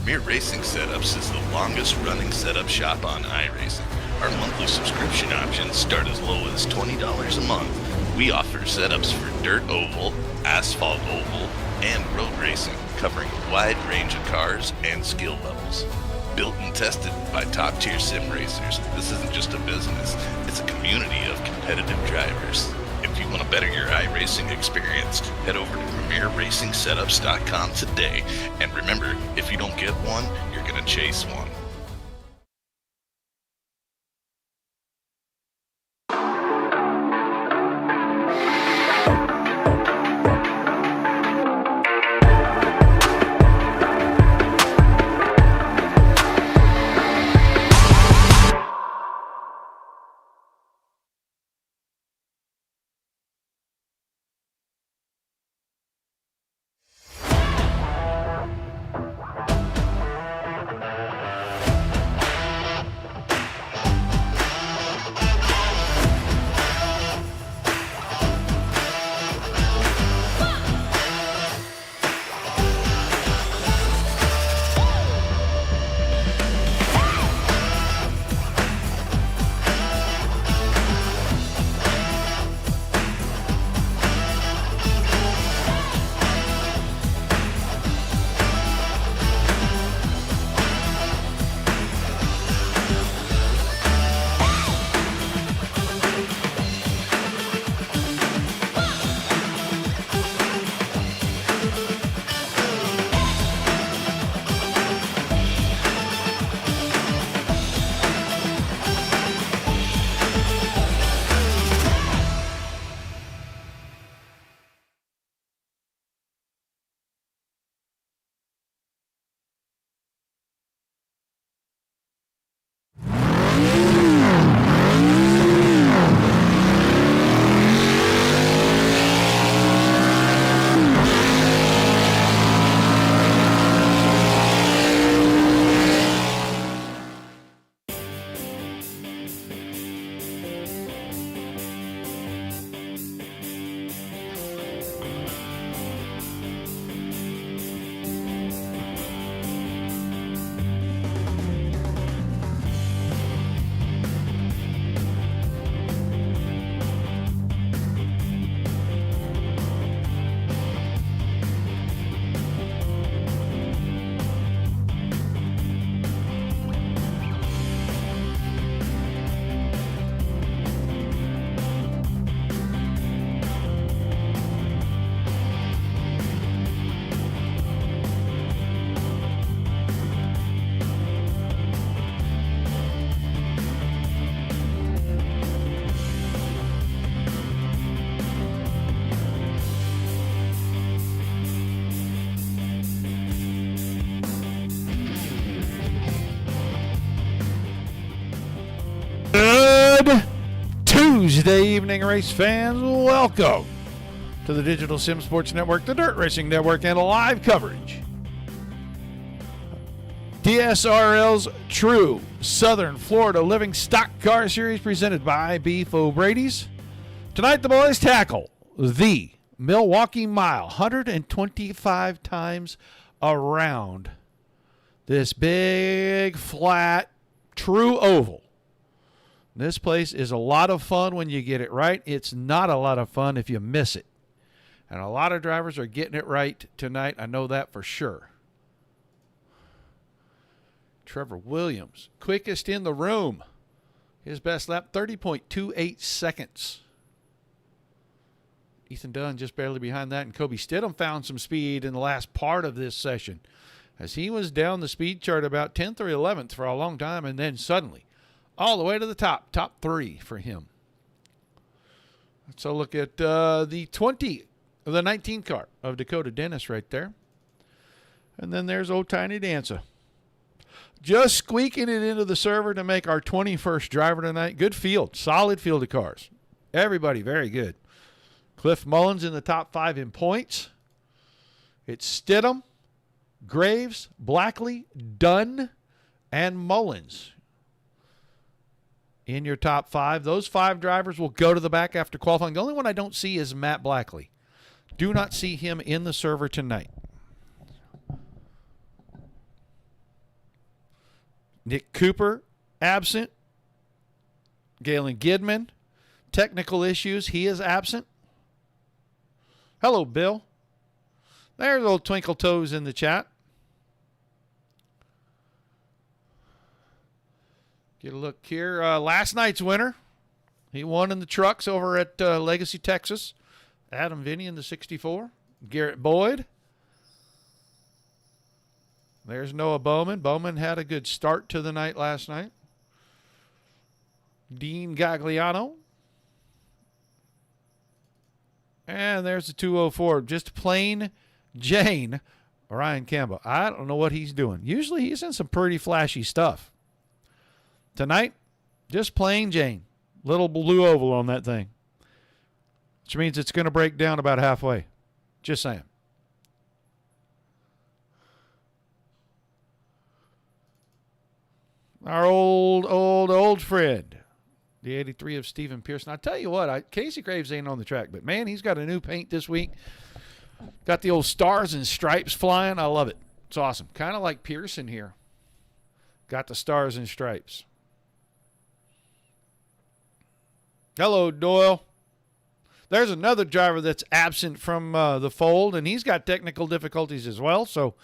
Premier Racing Setups is the longest running setup shop on iRacing. Our monthly subscription options start as low as $20 a month. We offer setups for dirt oval, asphalt oval, and road racing, covering a wide range of cars and skill levels. Built and tested by top-tier sim racers, this isn't just a business, it's a community of competitive drivers. If you want to better your iRacing experience, head over to PremierRacingSetups.com today. And remember, if you don't get one, you're going to chase one. Tuesday evening, race fans. Welcome to the Digital Sim Sports Network, the Dirt Racing Network, and live coverage. DSRL's True Southern Florida Living Stock Car Series presented by BeefOBradys. Tonight, the boys tackle the Milwaukee Mile, 125 times around this big, flat, true oval. This place is a lot of fun when you get it right. It's not a lot of fun if you miss it. And a lot of drivers are getting it right tonight. I know that for sure. Trevor Williams, quickest in the room. His best lap, 30.28 seconds. Ethan Dunn just barely behind that. And Kobe Stidham found some speed in the last part of this session, as he was down the speed chart about 10th or 11th for a long time, and then suddenly all the way to the top three for him. So look at the 19 car of Dakota Dennis right there. And then there's old Tiny Dancer, just squeaking it into the server to make our 21st driver tonight. Good field, solid field of cars. Everybody very good. Cliff Mullins in the top 5 in points. It's Stidham, Graves, Blackley, Dunn, and Mullins in your top 5. Those 5 drivers will go to the back after qualifying. The only one I don't see is Matt Blackley. Do not see him in the server tonight. Nick Cooper, absent. Galen Gidman, technical issues. He is absent. Hello, Bill. There's old Twinkle Toes in the chat. Get a look here. Last night's winner. He won in the trucks over at Legacy, Texas. Adam Vinny in the 64. Garrett Boyd. There's Noah Bowman. Bowman had a good start to the night last night. Dean Gagliano. And there's the 204. Just plain Jane, Ryan Campbell. I don't know what he's doing. Usually he's in some pretty flashy stuff. Tonight, just plain Jane. Little blue oval on that thing. Which means it's going to break down about halfway. Just saying. Our old friend. The 83 of Stephen Pearson. I'll tell you what, Casey Graves ain't on the track, but man, he's got a new paint this week. Got the old stars and stripes flying. I love it. It's awesome. Kind of like Pearson here. Got the stars and stripes. Hello, Doyle. There's another driver that's absent from the fold, and he's got technical difficulties as well. So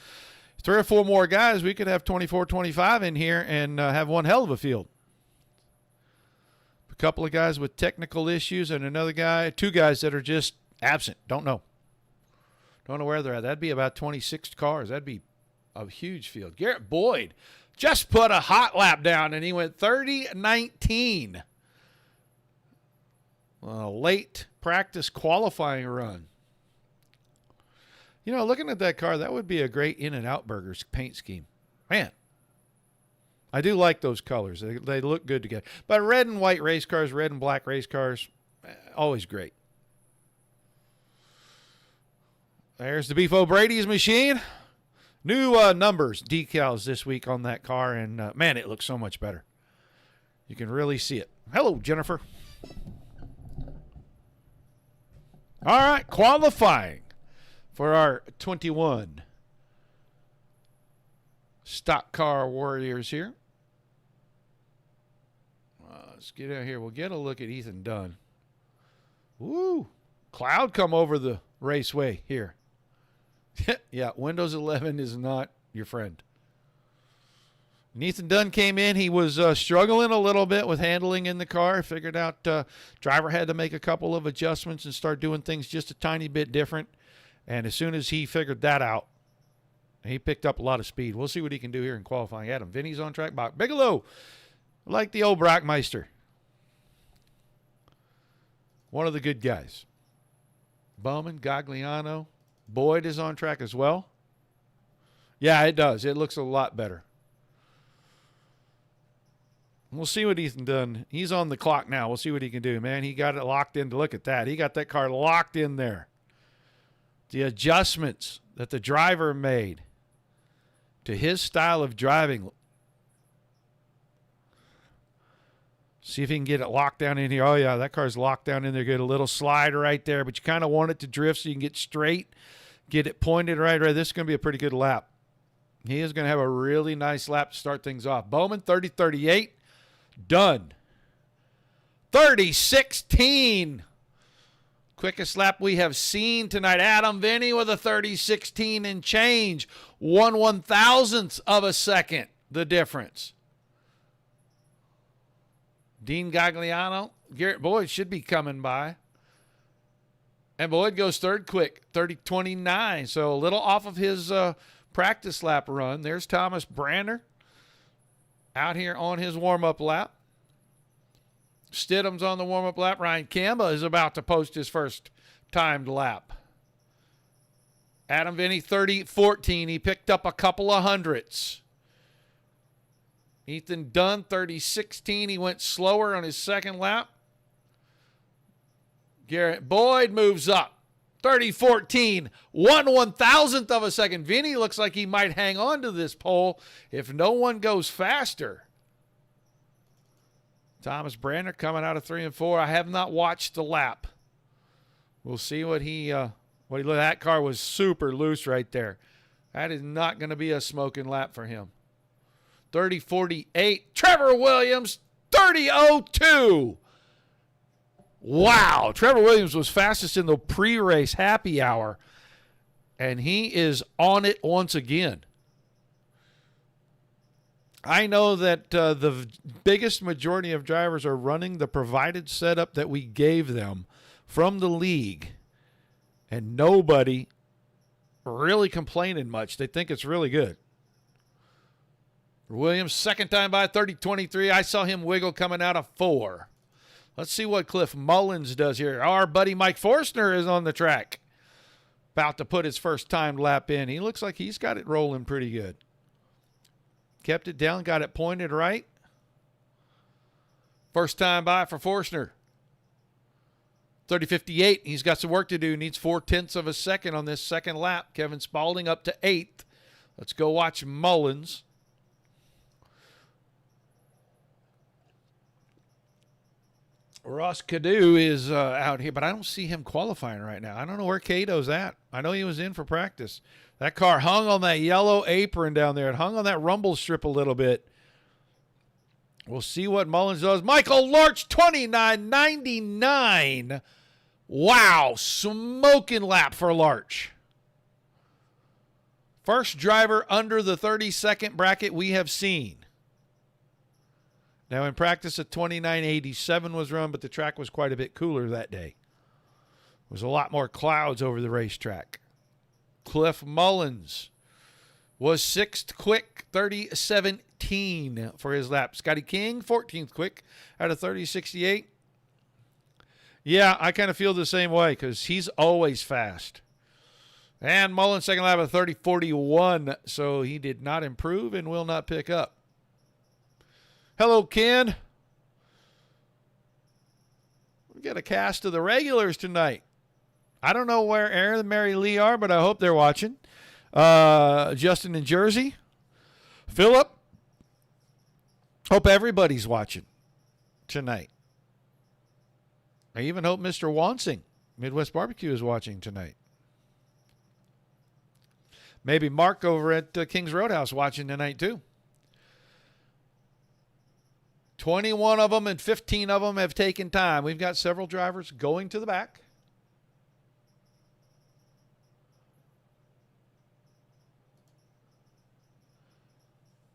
3 or 4 more guys, we could have 24, 25 in here and have one hell of a field. A couple of guys with technical issues and another guy, 2 guys that are just absent. Don't know where they're at. That'd be about 26 cars. That'd be a huge field. Garrett Boyd just put a hot lap down, and he went 30-19. A late practice qualifying run. You know, looking at that car, that would be a great In-N-Out Burgers paint scheme. Man, I do like those colors. They look good together. But red and white race cars, red and black race cars, always great. There's the BeefOBradys machine. New numbers, decals this week on that car, and man, it looks so much better. You can really see it. Hello, Jennifer. All right, qualifying for our 21 stock car warriors here. Let's get out here. We'll get a look at Ethan Dunn. Woo! Cloud come over the raceway here. Yeah, Windows 11 is not your friend. Ethan Dunn came in. He was struggling a little bit with handling in the car. Figured out driver had to make a couple of adjustments and start doing things just a tiny bit different. And as soon as he figured that out, he picked up a lot of speed. We'll see what he can do here in qualifying. Adam Vinny's on track. Bach Bigelow, like the old Brockmeister. One of the good guys. Bowman, Gagliano, Boyd is on track as well. Yeah, it does. It looks a lot better. We'll see what Ethan done. He's on the clock now. We'll see what he can do, man. He got it locked in. Look at that. He got that car locked in there. The adjustments that the driver made to his style of driving. See if he can get it locked down in here. Oh, yeah, that car's locked down in there. Get a little slide right there, but you kind of want it to drift so you can get straight, get it pointed right. This is going to be a pretty good lap. He is going to have a really nice lap to start things off. Bowman, 30-38. Done. 30-16. Quickest lap we have seen tonight. Adam Vinny with a 30-16 and change. 1/1000th of a second, the difference. Dean Gagliano, Garrett Boyd should be coming by. And Boyd goes third quick, 30-29. So a little off of his practice lap run. There's Thomas Brander out here on his warm-up lap. Stidham's on the warm-up lap. Ryan Campbell is about to post his first timed lap. Adam Vinny, 30-14. He picked up a couple of hundredths. Ethan Dunn, 30-16. He went slower on his second lap. Garrett Boyd moves up. 30-14. 1/1000th of a second. Vinny looks like he might hang on to this pole if no one goes faster. Thomas Brander coming out of 3 and 4. I have not watched the lap. We'll see what he looked. That car was super loose right there. That is not going to be a smoking lap for him. 30:48. Trevor Williams, 30:02. Wow. Trevor Williams was fastest in the pre-race happy hour, and he is on it once again. I know that the biggest majority of drivers are running the provided setup that we gave them from the league, and nobody really complaining much. They think it's really good. Williams, second time by, 30:23. I saw him wiggle coming out of 4. Let's see what Cliff Mullins does here. Our buddy Mike Forstner is on the track, about to put his first timed lap in. He looks like he's got it rolling pretty good. Kept it down, got it pointed right. First time by for Forstner. 30:58. He's got some work to do. Needs 0.4 of a second on this second lap. Kevin Spaulding up to 8th. Let's go watch Mullins. Ross Cadu is out here, but I don't see him qualifying right now. I don't know where Cato's at. I know he was in for practice. That car hung on that yellow apron down there. It hung on that rumble strip a little bit. We'll see what Mullins does. Michael Larch, 29.99. Wow, smoking lap for Larch. First driver under the 30-second bracket we have seen. Now, in practice, a 29.87 was run, but the track was quite a bit cooler that day. There was a lot more clouds over the racetrack. Cliff Mullins was 6th quick, 30:17 for his lap. Scotty King, 14th quick out of 30:68. Yeah, I kind of feel the same way because he's always fast. And Mullins, second lap of 30:41, so he did not improve and will not pick up. Hello, Ken. We got a cast of the regulars tonight. I don't know where Aaron and Mary Lee are, but I hope they're watching. Justin in Jersey. Philip. Hope everybody's watching tonight. I even hope Mr. Wansing, Midwest Barbecue, is watching tonight. Maybe Mark over at King's Roadhouse watching tonight too. 21 of them and 15 of them have taken time. We've got several drivers going to the back.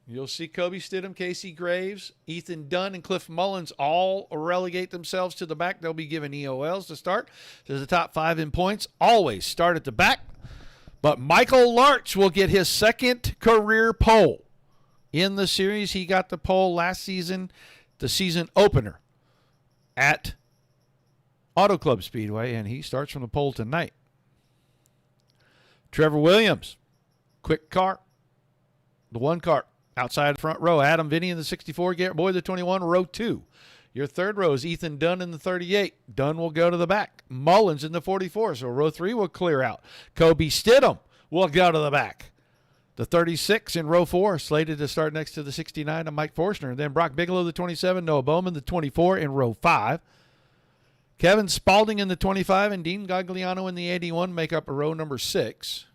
You'll see Kobe Stidham, Casey Graves, Ethan Dunn, and Cliff Mullins all relegate themselves to the back. They'll be given EOLs to start. There's the top 5 in points. Always start at the back. But Michael Larch will get his second career pole in the series. He got the pole last season, the season opener at Auto Club Speedway, and he starts from the pole tonight. Trevor Williams, quick car, the 1 car. Outside front row, Adam Vinny in the 64, Garrett Boyd the 21, row 2. Your third row is Ethan Dunn in the 38. Dunn will go to the back. Mullins in the 44, so row 3 will clear out. Kobe Stidham will go to the back. The 36 in row 4, slated to start next to the 69 of Mike Forstner. And then Brock Bigelow, the 27, Noah Bowman, the 24 in row 5. Kevin Spaulding in the 25 and Dean Gagliano in the 81 make up row number 6.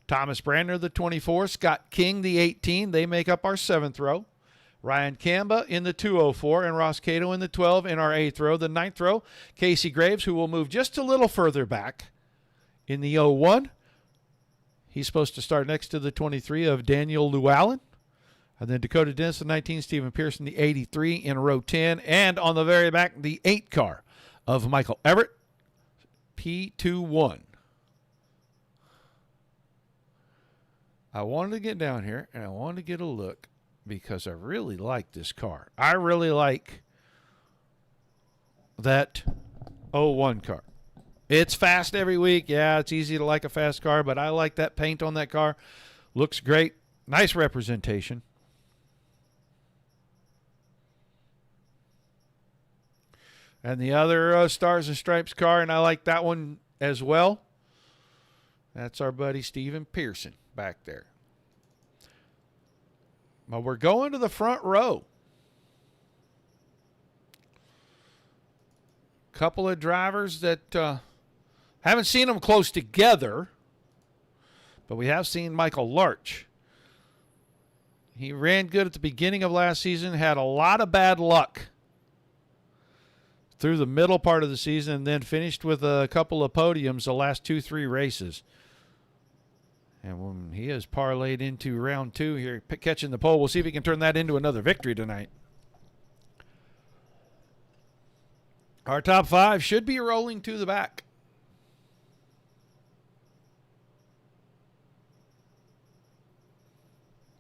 Thomas Brandner, the 24, Scott King, the 18. They make up our 7th row. Ryan Kamba in the 204 and Ross Cato in the 12 in our 8th row. The 9th row, Casey Graves, who will move just a little further back in the 01. He's supposed to start next to the 23 of Daniel Llewellyn. And then Dakota Dennis, the 19, Stephen Pearson, the 83 in row 10. And on the very back, the 8 car of Michael Everett, P21. I wanted to get down here, and I wanted to get a look because I really like this car. I really like that 01 car. It's fast every week. Yeah, it's easy to like a fast car, but I like that paint on that car. Looks great. Nice representation. And the other Stars and Stripes car, and I like that one as well. That's our buddy Stephen Pearson back there. Well, we're going to the front row. Couple of drivers that haven't seen them close together, but we have seen Michael Larch He ran good at the beginning of last season, had a lot of bad luck through the middle part of the season, and then finished with a couple of podiums the last 2-3 races. And when he has parlayed into round 2 here, catching the pole, we'll see if he can turn that into another victory tonight. Our top 5 should be rolling to the back.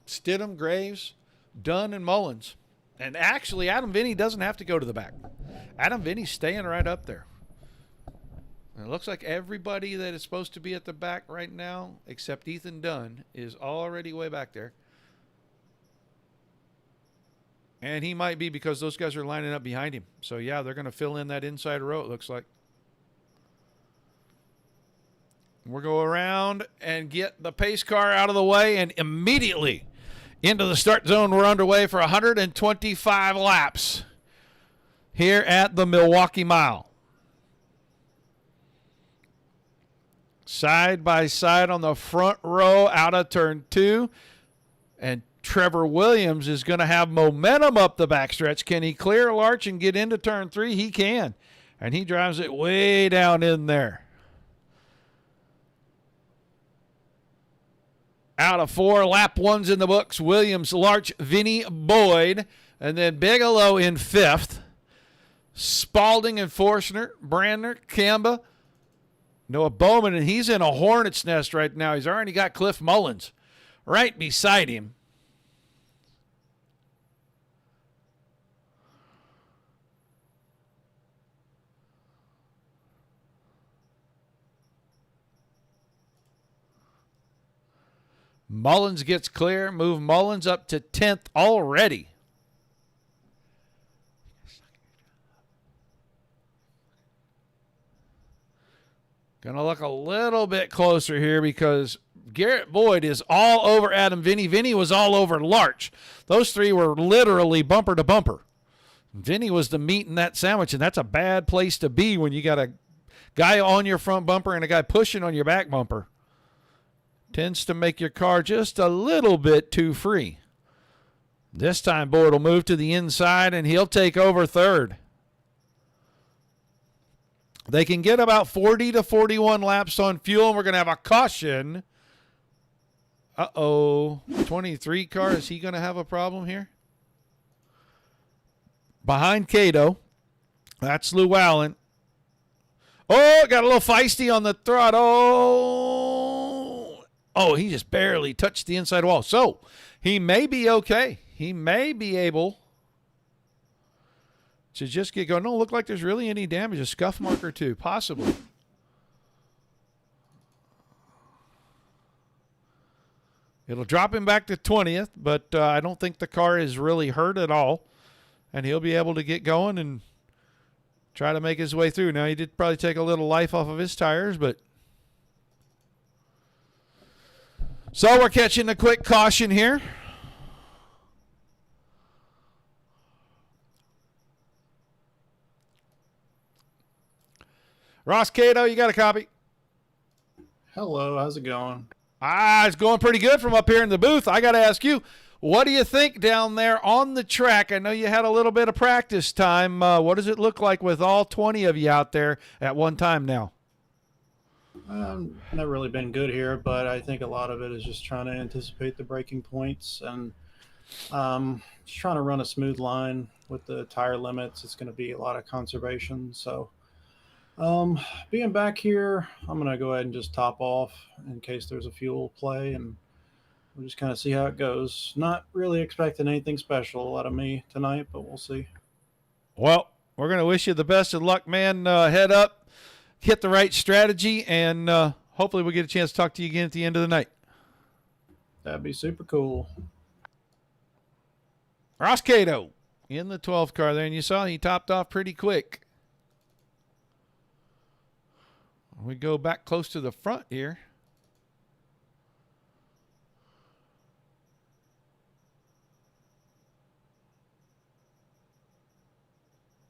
Stidham, Graves, Dunn, and Mullins. And actually, Adam Vinny doesn't have to go to the back. Adam Vinny's staying right up there. And it looks like everybody that is supposed to be at the back right now, except Ethan Dunn, is already way back there. And he might be because those guys are lining up behind him. So, yeah, they're going to fill in that inside row, it looks like. We'll go around and get the pace car out of the way, and immediately into the start zone. We're underway for 125 laps here at the Milwaukee Mile. Side by side on the front row out of turn 2. And Trevor Williams is going to have momentum up the backstretch. Can he clear Larch and get into turn 3? He can. And he drives it way down in there. Out of 4, lap 1's in the books. Williams, Larch, Vinny, Boyd. And then Bigelow in 5th. Spalding and Forstner, Brandner, Kamba, Noah Bowman, and he's in a hornet's nest right now. He's already got Cliff Mullins right beside him. Mullins gets clear. Move Mullins up to 10th already. Going to look a little bit closer here because Garrett Boyd is all over Adam Vinny. Vinny was all over Larch. Those 3 were literally bumper to bumper. Vinny was the meat in that sandwich, and that's a bad place to be when you got a guy on your front bumper and a guy pushing on your back bumper. Tends to make your car just a little bit too free. This time Boyd will move to the inside, and he'll take over 3rd. They can get about 40 to 41 laps on fuel, and we're going to have a caution. Uh-oh. 23 car, is he going to have a problem here? Behind Cato. That's Llewellyn. Oh, got a little feisty on the throttle. Oh, he just barely touched the inside wall. So, he may be okay. He may be able to just get going. Don't look like there's really any damage. A scuff mark or 2, possibly. It'll drop him back to 20th, but I don't think the car is really hurt at all. And he'll be able to get going and try to make his way through. Now, he did probably take a little life off of his tires, but... So we're catching a quick caution here. Ross Cato, you got a copy? Hello, how's it going? It's going pretty good from up here in the booth. I got to ask you, what do you think down there on the track? I know you had a little bit of practice time. What does it look like with all 20 of you out there at one time now? Not really been good here, but I think a lot of it is just trying to anticipate the braking points and just trying to run a smooth line with the tire limits. It's going to be a lot of conservation. So being back here, I'm going to go ahead and just top off in case there's a fuel play, and we'll just kind of see how it goes. Not really expecting anything special out of me tonight, but we'll see. Well, we're going to wish you the best of luck, man. Head up, hit the right strategy, and hopefully we'll get a chance to talk to you again at the end of the night. That'd be super cool. Ross Cato in the 12th car there, and you saw he topped off pretty quick. We go back close to the front here.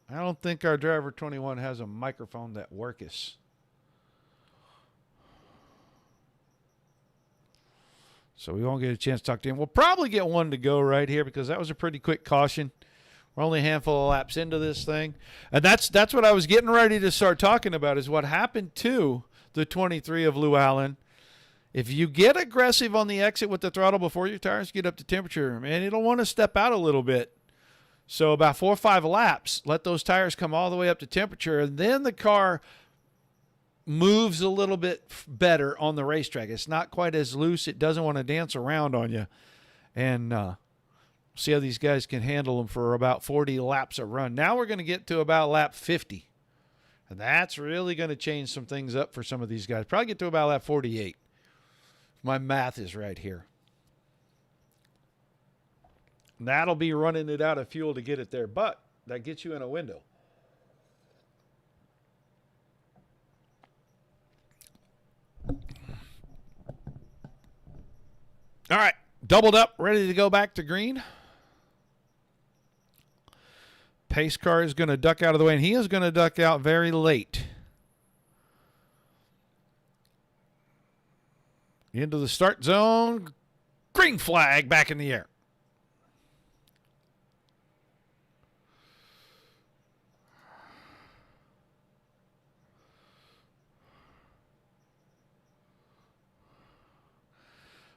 I don't think our driver 21 has a microphone that works. So we won't get a chance to talk to him. We'll probably get one to go right here because that was a pretty quick caution. We're only a handful of laps into this thing. And that's what I was getting ready to start talking about is what happened to the 23 of Llewellyn. If you get aggressive on the exit with the throttle before your tires get up to temperature, man, it'll want to step out a little bit. So about 4 or 5 laps, let those tires come all the way up to temperature, and then the car moves a little bit better on the racetrack. It's not quite as loose. It doesn't want to dance around on you. And see how these guys can handle them for about 40 laps a run. Now we're going to get to about lap 50. And that's really going to change some things up for some of these guys. Probably get to about lap 48. My math is right here. That'll be running it out of fuel to get it there, but that gets you in a window. All right, doubled up, ready to go back to green. Pace car is going to duck out of the way, and he is going to duck out very late. Into the start zone. Green flag back in the air.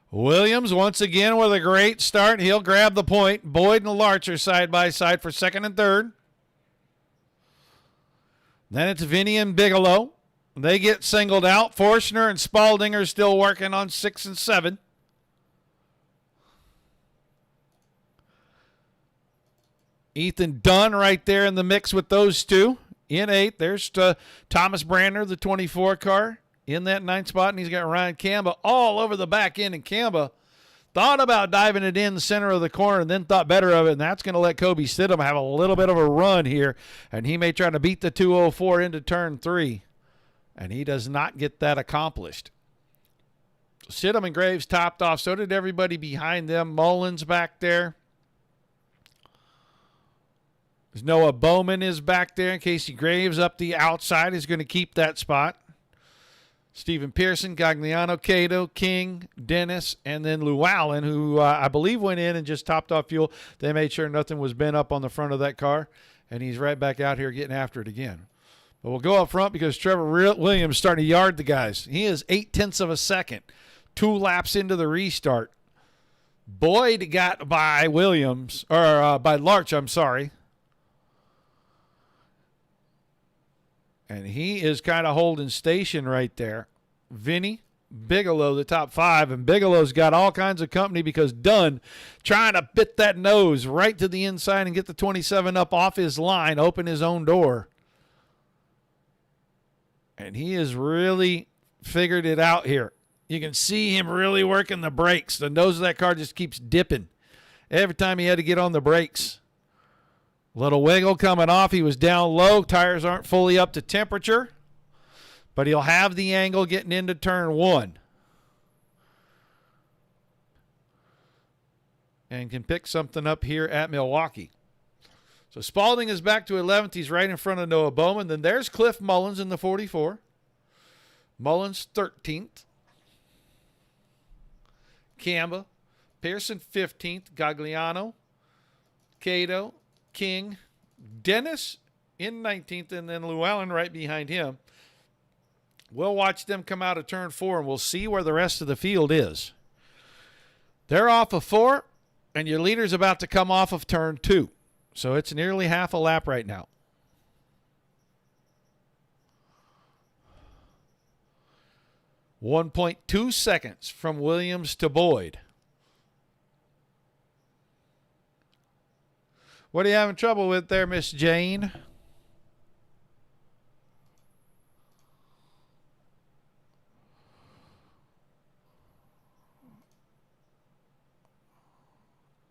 Williams once again with a great start. He'll grab the point. Boyd and Larch are side by side for second and third. Then it's Vinny and Bigelow. They get singled out. Forstner and Spalding are still working on 6 and 7. Ethan Dunn right there in the mix with those two. In 8, there's Thomas Brandner, the 24 car, in that 9th spot, and he's got Ryan Camba all over the back end, and Camba thought about diving it in the center of the corner and then thought better of it, and that's going to let Kobe Stidham have a little bit of a run here, and he may try to beat the 204 into turn 3, and he does not get that accomplished. Stidham and Graves topped off. So did everybody behind them. Mullins back there. Noah Bowman is back there, and Casey Graves up the outside is going to keep that spot. Stephen Pearson, Gagliano, Cato, King, Dennis, and then Llewellyn, who I believe went in and just topped off fuel. They made sure nothing was bent up on the front of that car, and he's right back out here getting after it again. But we'll go up front because Trevor Williams is starting to yard the guys. He is 0.8 of a second, 2 laps into the restart. Boyd got by Williams, or by Larch, I'm sorry. And he is kind of holding station right there. Vinny, Bigelow, the top 5. And Bigelow's got all kinds of company because Dunn trying to bit that nose right to the inside and get the 27 up off his line, open his own door. And he has really figured it out here. You can see him really working the brakes. The nose of that car just keeps dipping every time he had to get on the brakes. Little wiggle coming off. He was down low. Tires aren't fully up to temperature. But he'll have the angle getting into turn 1. And can pick something up here at Milwaukee. So Spalding is back to 11th. He's right in front of Noah Bowman. Then there's Cliff Mullins in the 44. Mullins 13th. Camba. Pearson 15th. Gagliano. Cato. King, Dennis in 19th, and then Llewellyn right behind him. We'll watch them come out of turn 4, and we'll see where the rest of the field is. They're off of 4, and your leader's about to come off of turn 2. So it's nearly half a lap right now. .2 seconds from Williams to Boyd. What are you having trouble with there, Miss Jane?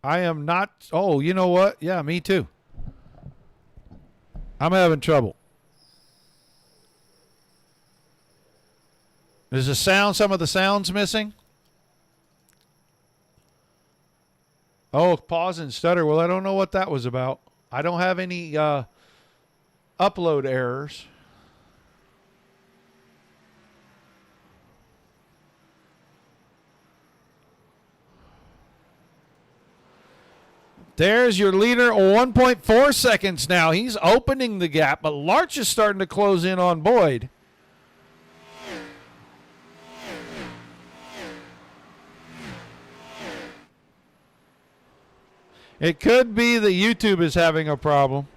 I am not. Oh, you know what? Yeah, me too. I'm having trouble. Is the sound, some of the sounds missing? Oh, pause and stutter. Well, I don't know what that was about. I don't have any upload errors. There's your leader, 1.4 seconds now. He's opening the gap, but Larch is starting to close in on Boyd. It could be that YouTube is having a problem.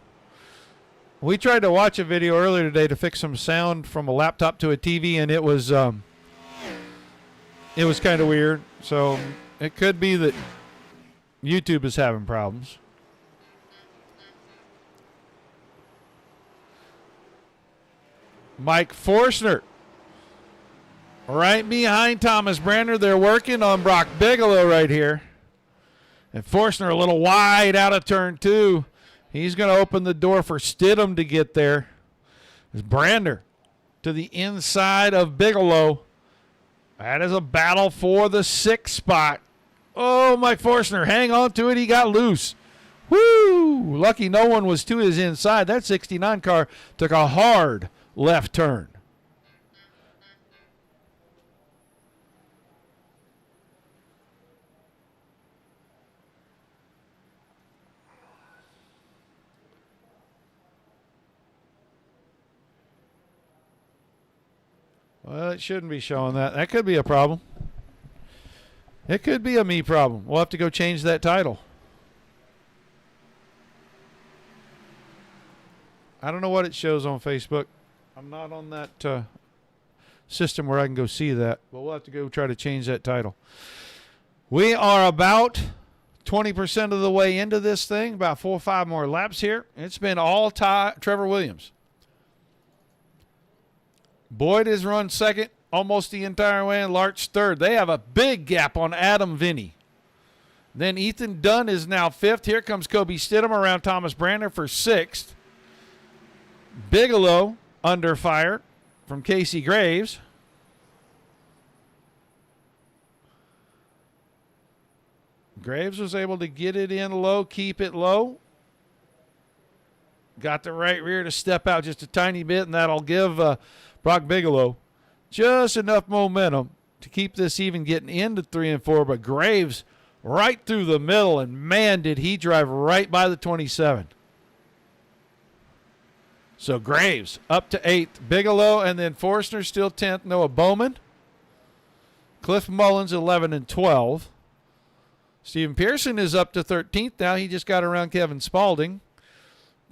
We tried to watch a video earlier today to fix some sound from a laptop to a TV, and it was kind of weird. So it could be that YouTube is having problems. Mike Forstner right behind Thomas Brander. They're working on Brock Bigelow right here. And Forstner a little wide out of turn 2. He's going to open the door for Stidham to get there. There's Brander to the inside of Bigelow. That is a battle for the 6th spot. Oh, Mike Forstner, hang on to it. He got loose. Woo! Lucky no one was to his inside. That 69 car took a hard left turn. Well, it shouldn't be showing that. That could be a problem. It could be a me problem. We'll have to go change that title. I don't know what it shows on Facebook. I'm not on that system where I can go see that. But we'll have to go try to change that title. We are about 20% of the way into this thing. About 4 or 5 more laps here. It's been all Trevor Williams. Boyd has run second almost the entire way, and Larch third. They have a big gap on Adam Vinny. Then Ethan Dunn is now 5th. Here comes Kobe Stidham around Thomas Brander for 6th. Bigelow under fire from Casey Graves. Graves was able to get it in low, keep it low. Got the right rear to step out just a tiny bit, and that'll give Brock Bigelow just enough momentum to keep this even getting into 3 and 4. But Graves right through the middle, and man, did he drive right by the 27. So Graves up to 8th. Bigelow and then Forstner still 10th. Noah Bowman. Cliff Mullins 11 and 12. Stephen Pearson is up to 13th now. He just got around Kevin Spaulding.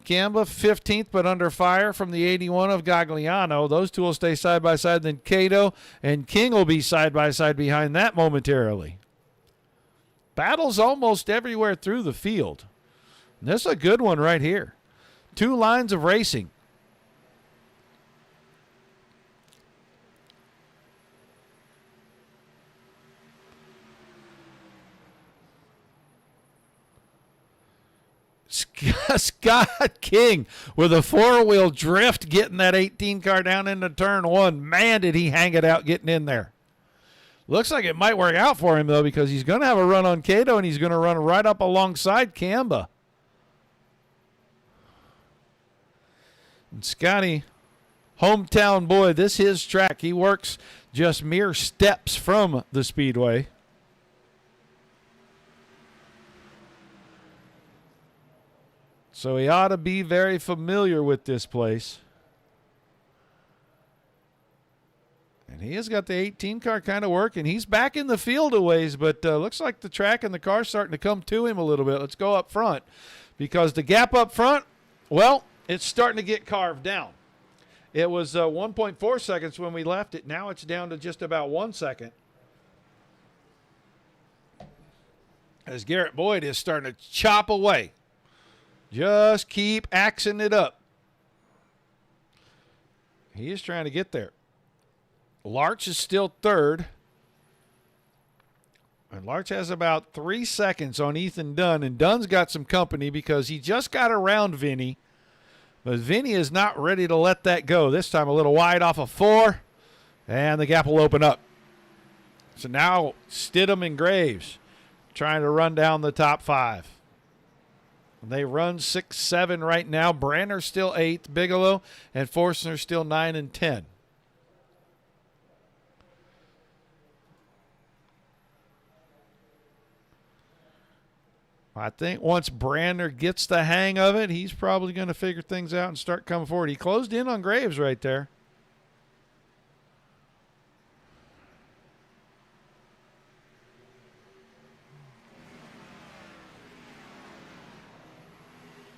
Gamba 15th, but under fire from the 81 of Gagliano. Those two will stay side by side. Then Cato and King will be side by side behind that momentarily. Battles almost everywhere through the field. And this is a good one right here. 2 lines of racing. Scott King with a 4-wheel drift getting that 18 car down into turn 1. Man, did he hang it out getting in there. Looks like it might work out for him, though, because he's going to have a run on Cato, and he's going to run right up alongside Camba. And Scotty, hometown boy, this his track. He works just mere steps from the Speedway. So he ought to be very familiar with this place. And he has got the 18 car kind of working. He's back in the field a ways, but looks like the track and the car starting to come to him a little bit. Let's go up front, because the gap up front, well, it's starting to get carved down. It was 1.4 seconds when we left it. Now it's down to just about 1 second. As Garrett Boyd is starting to chop away. Just keep axing it up. He is trying to get there. Larch is still 3rd. And Larch has about 3 seconds on Ethan Dunn. And Dunn's got some company because he just got around Vinny. But Vinny is not ready to let that go. This time a little wide off of 4. And the gap will open up. So now Stidham and Graves trying to run down the top 5. They run 6-7 right now. Branner still 8th. Bigelow and Forstner still 9 and 10. I think once Brandner gets the hang of it, he's probably going to figure things out and start coming forward. He closed in on Graves right there.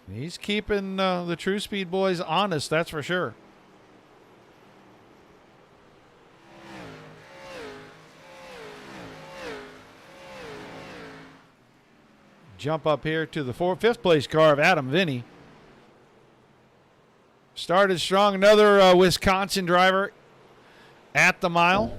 He's keeping the True Speed boys honest, that's for sure. Jump up here to the fifth place car of Adam Vinny. Started strong. Another Wisconsin driver at the mile.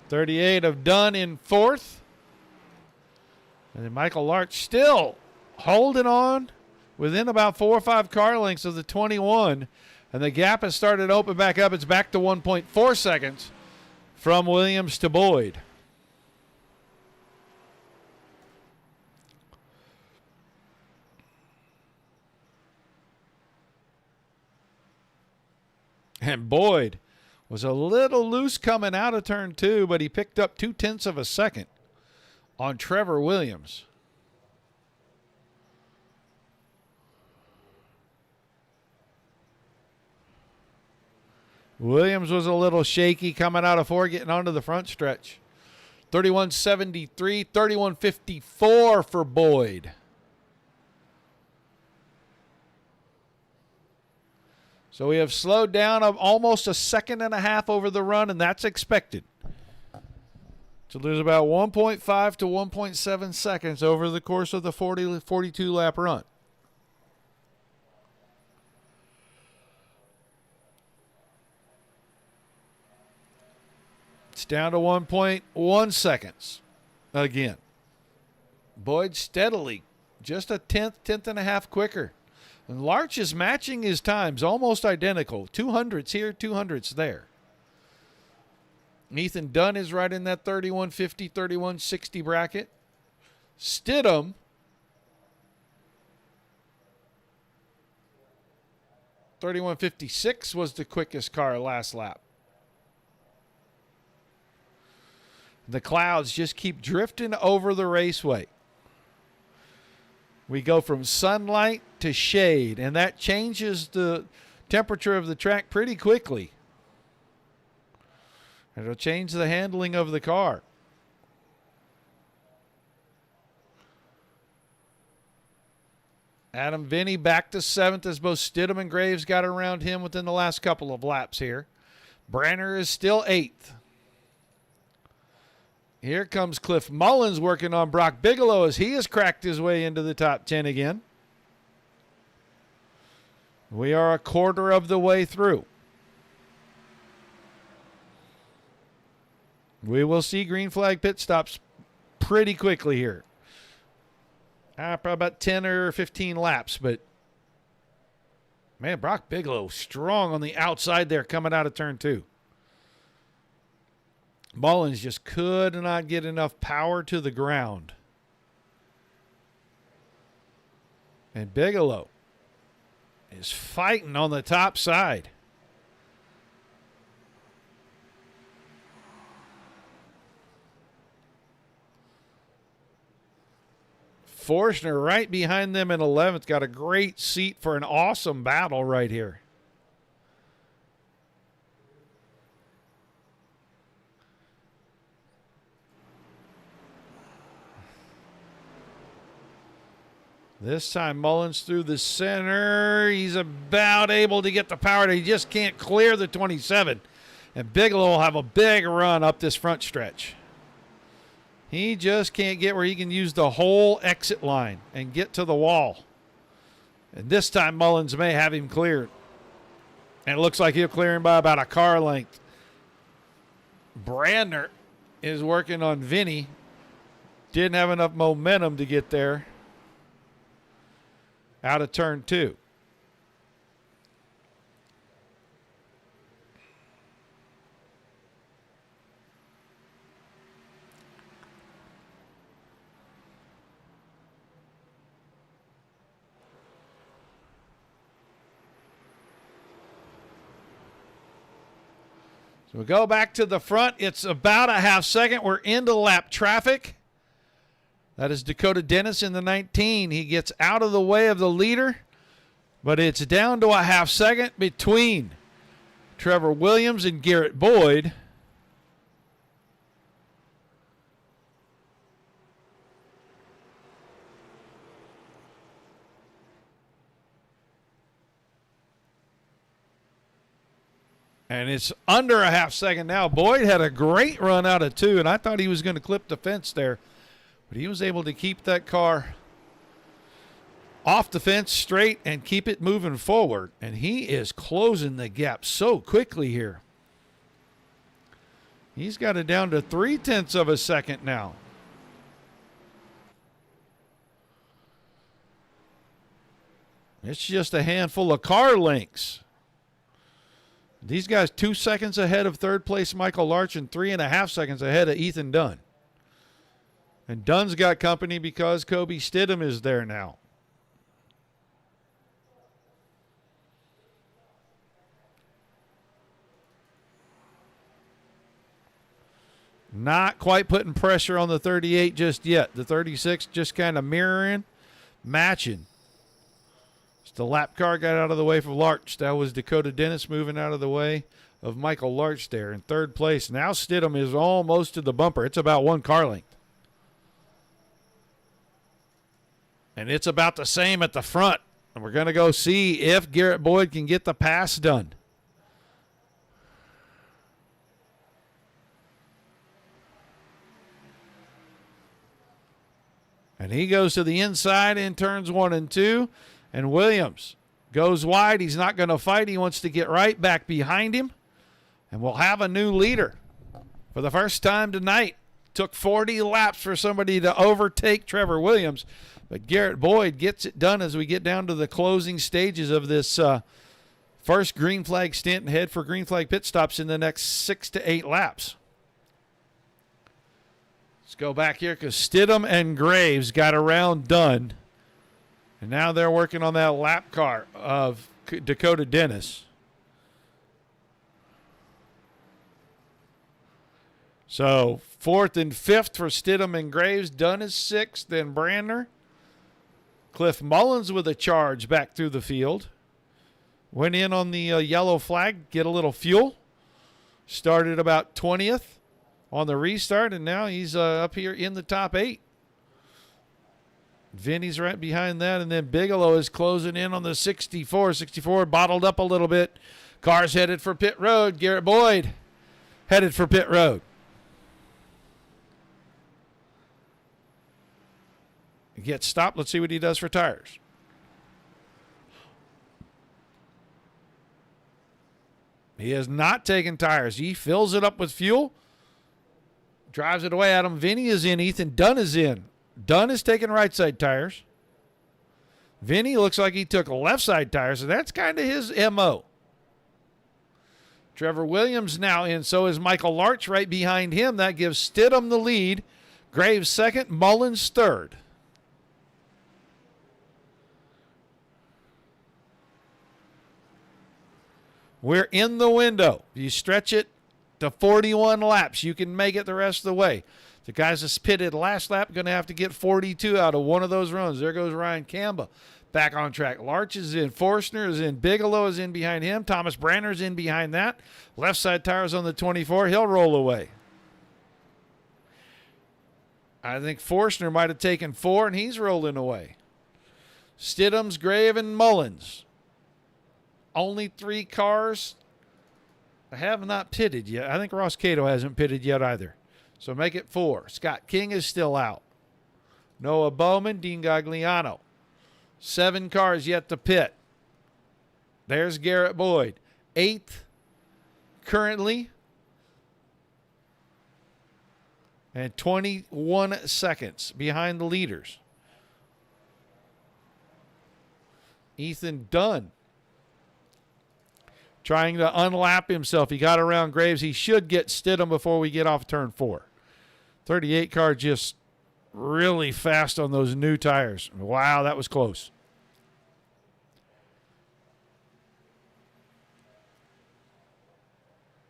.38 of Dunn in fourth. And then Michael Larch still holding on within about 4 or 5 car lengths of the 21. And the gap has started to open back up. It's back to 1.4 seconds from Williams to Boyd. And Boyd was a little loose coming out of turn 2, but he picked up 0.2 of a second on Trevor Williams. Williams was a little shaky coming out of 4, getting onto the front stretch. 31.73, 31.54 for Boyd. So we have slowed down of almost a 1.5 seconds over the run, and that's expected. So there's about 1.5 to 1.7 seconds over the course of the 42 lap run. It's down to 1.1 seconds again. Boyd steadily, just a tenth and a half quicker. And Larch is matching his times, almost identical. 200s here, 200s there. Ethan Dunn is right in that 31.50, 31.60 bracket. Stidham .31.56 was the quickest car last lap. The clouds just keep drifting over the raceway. We go from sunlight to shade, and that changes the temperature of the track pretty quickly. It'll change the handling of the car. Adam Vinny back to 7th as both Stidham and Graves got around him within the last couple of laps here. Branner is still 8th. Here comes Cliff Mullins working on Brock Bigelow as he has cracked his way into the top 10 again. We are a quarter of the way through. We will see green flag pit stops pretty quickly here. Probably about 10 or 15 laps, but man, Brock Bigelow strong on the outside there coming out of turn 2. Mullins just could not get enough power to the ground. And Bigelow is fighting on the top side. Forstner right behind them in 11th. Got a great seat for an awesome battle right here. This time Mullins through the center. He's about able to get the power. He just can't clear the 27. And Bigelow will have a big run up this front stretch. He just can't get where he can use the whole exit line and get to the wall. And this time Mullins may have him cleared. And it looks like he'll clear him by about a car length. Brandner is working on Vinny. Didn't have enough momentum to get there. Out of turn 2. So we go back to the front. It's about a half second. We're into lap traffic. That is Dakota Dennis in the 19. He gets out of the way of the leader, but it's down to a half second between Trevor Williams and Garrett Boyd. And it's under a half second now. Boyd had a great run out of 2, and I thought he was going to clip the fence there. But he was able to keep that car off the fence straight and keep it moving forward. And he is closing the gap so quickly here. He's got it down to 0.3 of a second now. It's just a handful of car lengths. These guys 2 seconds ahead of third place Michael Larch and 3.5 seconds ahead of Ethan Dunn. And Dunn's got company because Kobe Stidham is there now. Not quite putting pressure on the 38 just yet. The 36 just kind of mirroring, matching. The lap car got out of the way for Larch. That was Dakota Dennis moving out of the way of Michael Larch there in third place. Now Stidham is almost to the bumper. It's about 1 car length. And it's about the same at the front. And we're going to go see if Garrett Boyd can get the pass done. And he goes to the inside in turns 1 and 2. And Williams goes wide. He's not going to fight. He wants to get right back behind him. And we'll have a new leader for the first time tonight. Took 40 laps for somebody to overtake Trevor Williams. But Garrett Boyd gets it done as we get down to the closing stages of this first green flag stint and head for green flag pit stops in the next 6 to 8 laps. Let's go back here because Stidham and Graves got a round done. And now they're working on that lap car of Dakota Dennis. So 4th and 5th for Stidham and Graves. Dunn is 6th, then Brandner. Cliff Mullins with a charge back through the field. Went in on the yellow flag, get a little fuel. Started about 20th on the restart, and now he's up here in the top 8. Vinny's right behind that, and then Bigelow is closing in on the 64. 64 bottled up a little bit. Car's headed for pit road. Garrett Boyd headed for pit road. He gets stopped. Let's see what he does for tires. He has not taken tires. He fills it up with fuel, drives it away. Adam Vinny is in. Ethan Dunn is in. Dunn is taking right side tires. Vinny looks like he took left side tires, so that's kind of his MO. Trevor Williams now in, so is Michael Larch right behind him. That gives Stidham the lead. Graves second, Mullins third. We're in the window. You stretch it to 41 laps. You can make it the rest of the way. The guys that's pitted last lap going to have to get 42 out of one of those runs. There goes Ryan Camba back on track. Larch is in. Forstner is in. Bigelow is in behind him. Thomas Branner's in behind that. Left side tires on the 24. He'll roll away. I think Forstner might have taken 4, and he's rolling away. Stidham's, Grave, and Mullins. Only 3 cars have not pitted yet. I think Ross Cato hasn't pitted yet either. So make it 4. Scott King is still out. Noah Bowman, Dean Gagliano. 7 cars yet to pit. There's Garrett Boyd. 8th currently. And 21 seconds behind the leaders. Ethan Dunn trying to unlap himself. He got around Graves. He should get Stidham before we get off turn 4. 38 car just really fast on those new tires. Wow, that was close.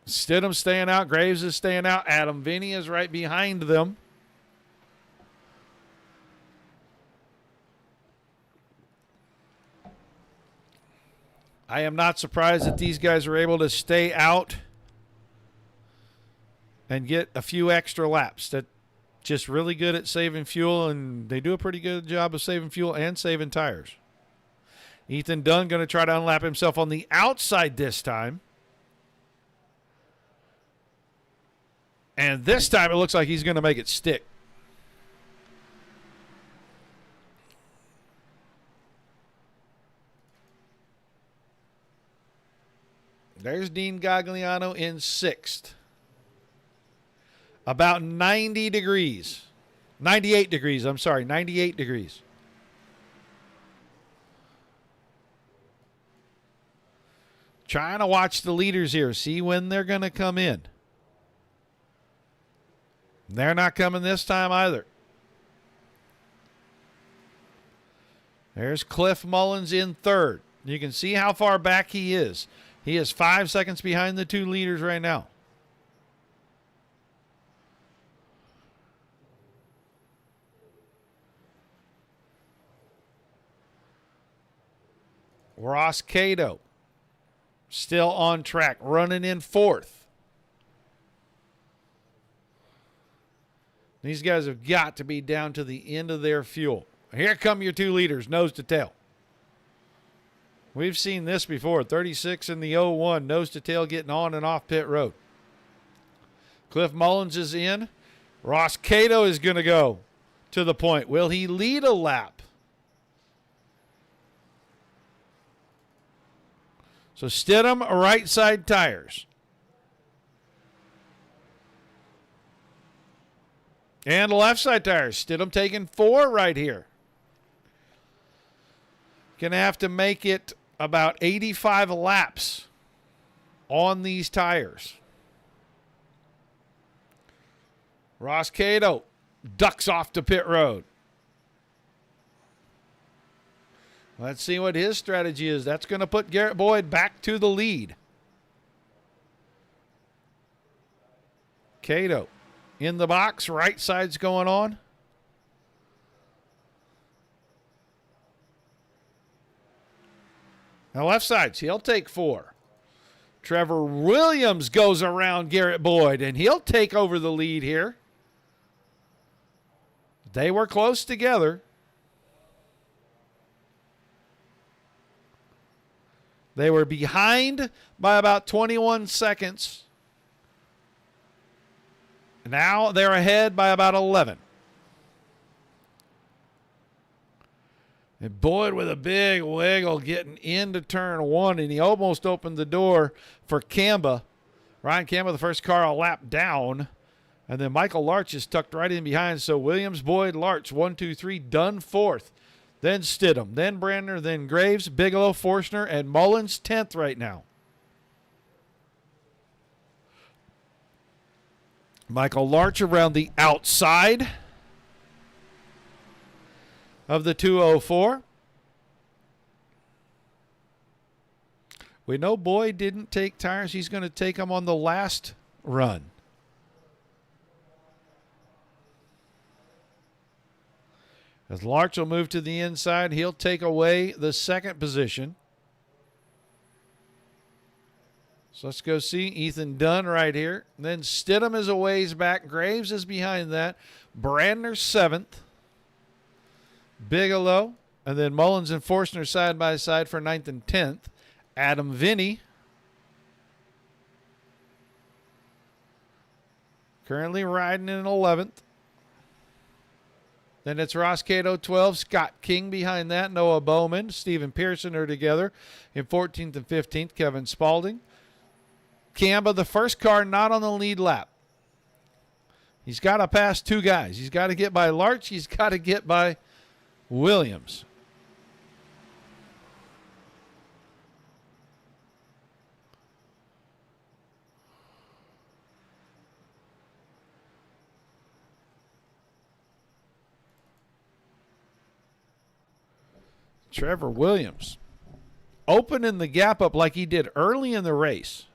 Stidham's staying out. Graves is staying out. Adam Vinny is right behind them. I am not surprised that these guys are able to stay out and get a few extra laps. That just really good at saving fuel, and they do a pretty good job of saving fuel and saving tires. Ethan Dunn going to try to unlap himself on the outside this time. And this time it looks like he's going to make it stick. There's Dean Gagliano in 6th. About 90 degrees. 98 degrees, I'm sorry, 98 degrees. Trying to watch the leaders here, see when they're going to come in. They're not coming this time either. There's Cliff Mullins in 3rd. You can see how far back he is. He is 5 seconds behind the 2 leaders right now. Ross Cato still on track, running in 4th. These guys have got to be down to the end of their fuel. Here come your 2 leaders, nose to tail. We've seen this before. 36 in the 01, nose to tail getting on and off pit road. Cliff Mullins is in. Ross Cato is going to go to the point. Will he lead a lap? So Stidham, right side tires. And left side tires. Stidham taking 4 right here. Going to have to make it about 85 laps on these tires. Ross Cato ducks off to pit road. Let's see what his strategy is. That's going to put Garrett Boyd back to the lead. Cato in the box. Right side's going on. Now left side's, he'll take 4. Trevor Williams goes around Garrett Boyd, and he'll take over the lead here. They were close together. They were behind by about 21 seconds. Now they're ahead by about 11. And Boyd with a big wiggle getting into turn 1, and he almost opened the door for Camba. Ryan Camba, the first car a lap down. And then Michael Larch is tucked right in behind. So Williams, Boyd, Larch, 1, 2, 3, done 4th. Then Stidham, then Brandner, then Graves, Bigelow, Forstner, and Mullins 10th right now. Michael Larch around the outside of the 204. We know Boyd didn't take tires. He's going to take them on the last run. As Larch will move to the inside, he'll take away the 2nd position. So let's go see Ethan Dunn right here. Then Stidham is a ways back. Graves is behind that. Brandner 7th. Bigelow. And then Mullins and Forstner side by side for 9th and 10th. Adam Vinny currently riding in 11th. Then it's Ross Cato 12, Scott King behind that, Noah Bowman, Stephen Pearson are together in 14th and 15th, Kevin Spaulding. Camba, the first car not on the lead lap. He's got to pass 2 guys. He's got to get by Larch. He's got to get by Williams. Trevor Williams opening the gap up like he did early in the race.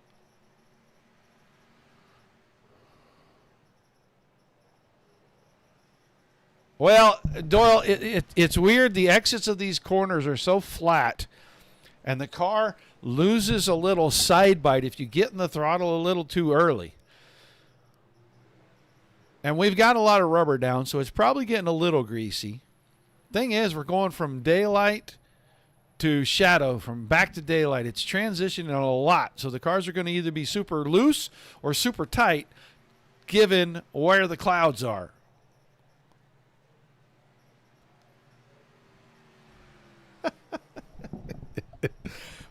Well, Doyle, it's weird. The exits of these corners are so flat, and the car loses a little side bite if you get in the throttle a little too early. And we've got a lot of rubber down, so it's probably getting a little greasy. Thing is, we're going from daylight to shadow, from back to daylight. It's transitioning a lot, so the cars are going to either be super loose or super tight, given where the clouds are.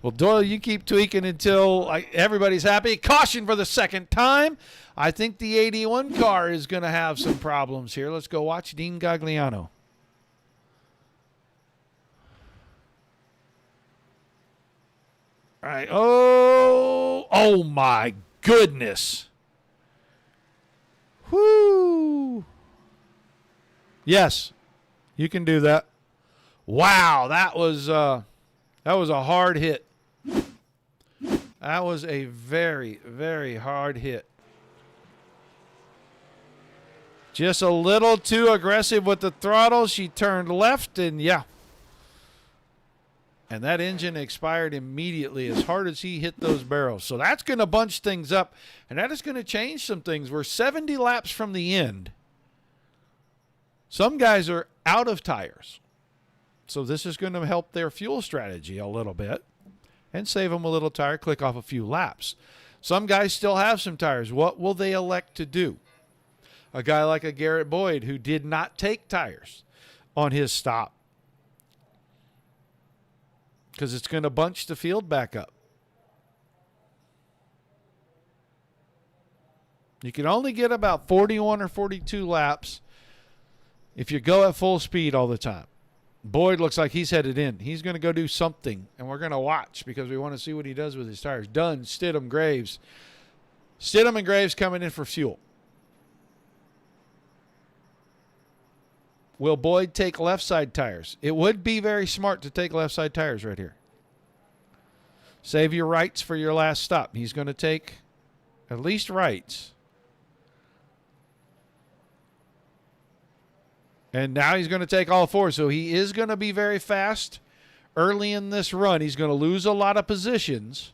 Well, Doyle, you keep tweaking until everybody's happy. Caution for the second time. I think the 81 car is going to have some problems here. Let's go watch Dean Gagliano. All right. Oh my goodness. Whoo. Yes, you can do that. Wow, that was a hard hit. That was a very, very hard hit. Just a little too aggressive with the throttle. She turned left, and yeah. And that engine expired immediately as hard as he hit those barrels. So that's going to bunch things up, and that is going to change some things. We're 70 laps from the end. Some guys are out of tires. So this is going to help their fuel strategy a little bit and save them a little tire, click off a few laps. Some guys still have some tires. What will they elect to do? A guy like a Garrett Boyd who did not take tires on his stop because it's going to bunch the field back up. You can only get about 41 or 42 laps if you go at full speed all the time. Boyd looks like he's headed in. He's going to go do something, and we're going to watch because we want to see what he does with his tires. Dunn, Stidham, Graves. Stidham and Graves coming in for fuel. Will Boyd take left side tires? It would be very smart to take left side tires right here. Save your rights for your last stop. He's going to take at least rights. And now he's going to take all four. So he is going to be very fast early in this run. He's going to lose a lot of positions.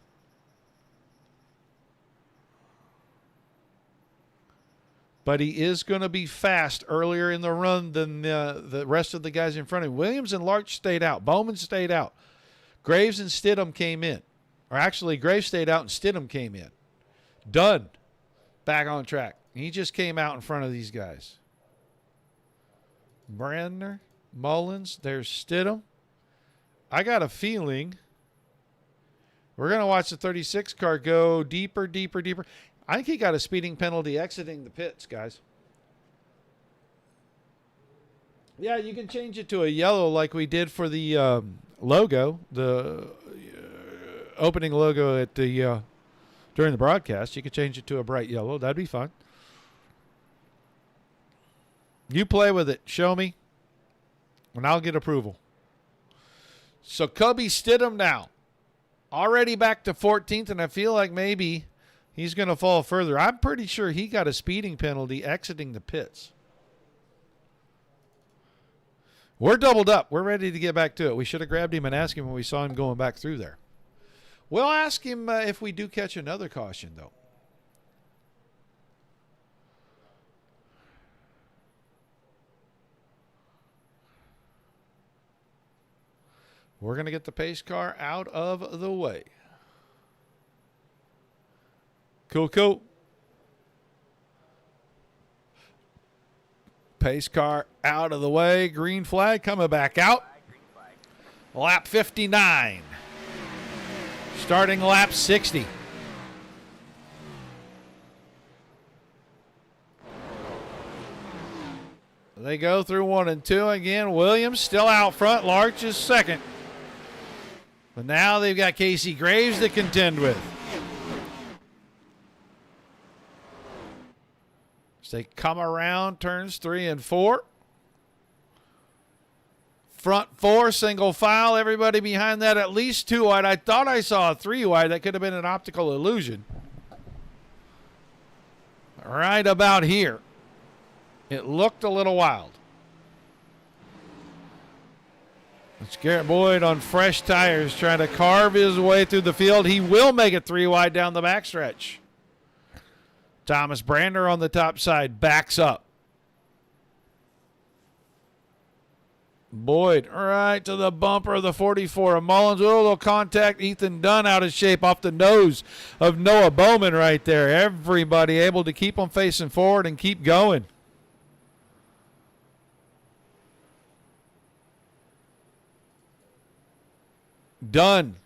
But he is going to be fast earlier in the run than the rest of the guys in front of him. Williams and Larch stayed out. Bowman stayed out. Graves and Stidham came in. Or actually, Graves stayed out and Stidham came in. Dunn back on track. He just came out in front of these guys. Brandner, Mullins, there's Stidham. I got a feeling we're going to watch the 36 car go deeper, deeper, deeper. I think he got a speeding penalty exiting the pits, guys. Yeah, you can change it to a yellow like we did for the logo, the opening logo at the during the broadcast. You could change it to a bright yellow. That'd be fun. You play with it. Show me, and I'll get approval. So Cubby Stidham now. Already back to 14th, and I feel like maybe he's going to fall further. I'm pretty sure he got a speeding penalty exiting the pits. We're doubled up. We're ready to get back to it. We should have grabbed him and asked him when we saw him going back through there. We'll ask him if we do catch another caution, though. We're going to get the pace car out of the way. Cool, cool. Pace car out of the way. Green flag coming back out. Lap 59. Starting lap 60. They go through 1 and 2 again. Williams still out front. Larch is second. But now they've got Casey Graves to contend with. So they come around turns 3 and 4. Front 4, single file. Everybody behind that at least 2 wide. I thought I saw a 3 wide. That could have been an optical illusion. Right about here. It looked a little wild. It's Garrett Boyd on fresh tires trying to carve his way through the field. He will make it 3 wide down the backstretch. Thomas Brander on the top side backs up. Boyd right to the bumper of the 44 of Mullins. With a little contact. Ethan Dunn out of shape off the nose of Noah Bowman right there. Everybody able to keep them facing forward and keep going. Dunn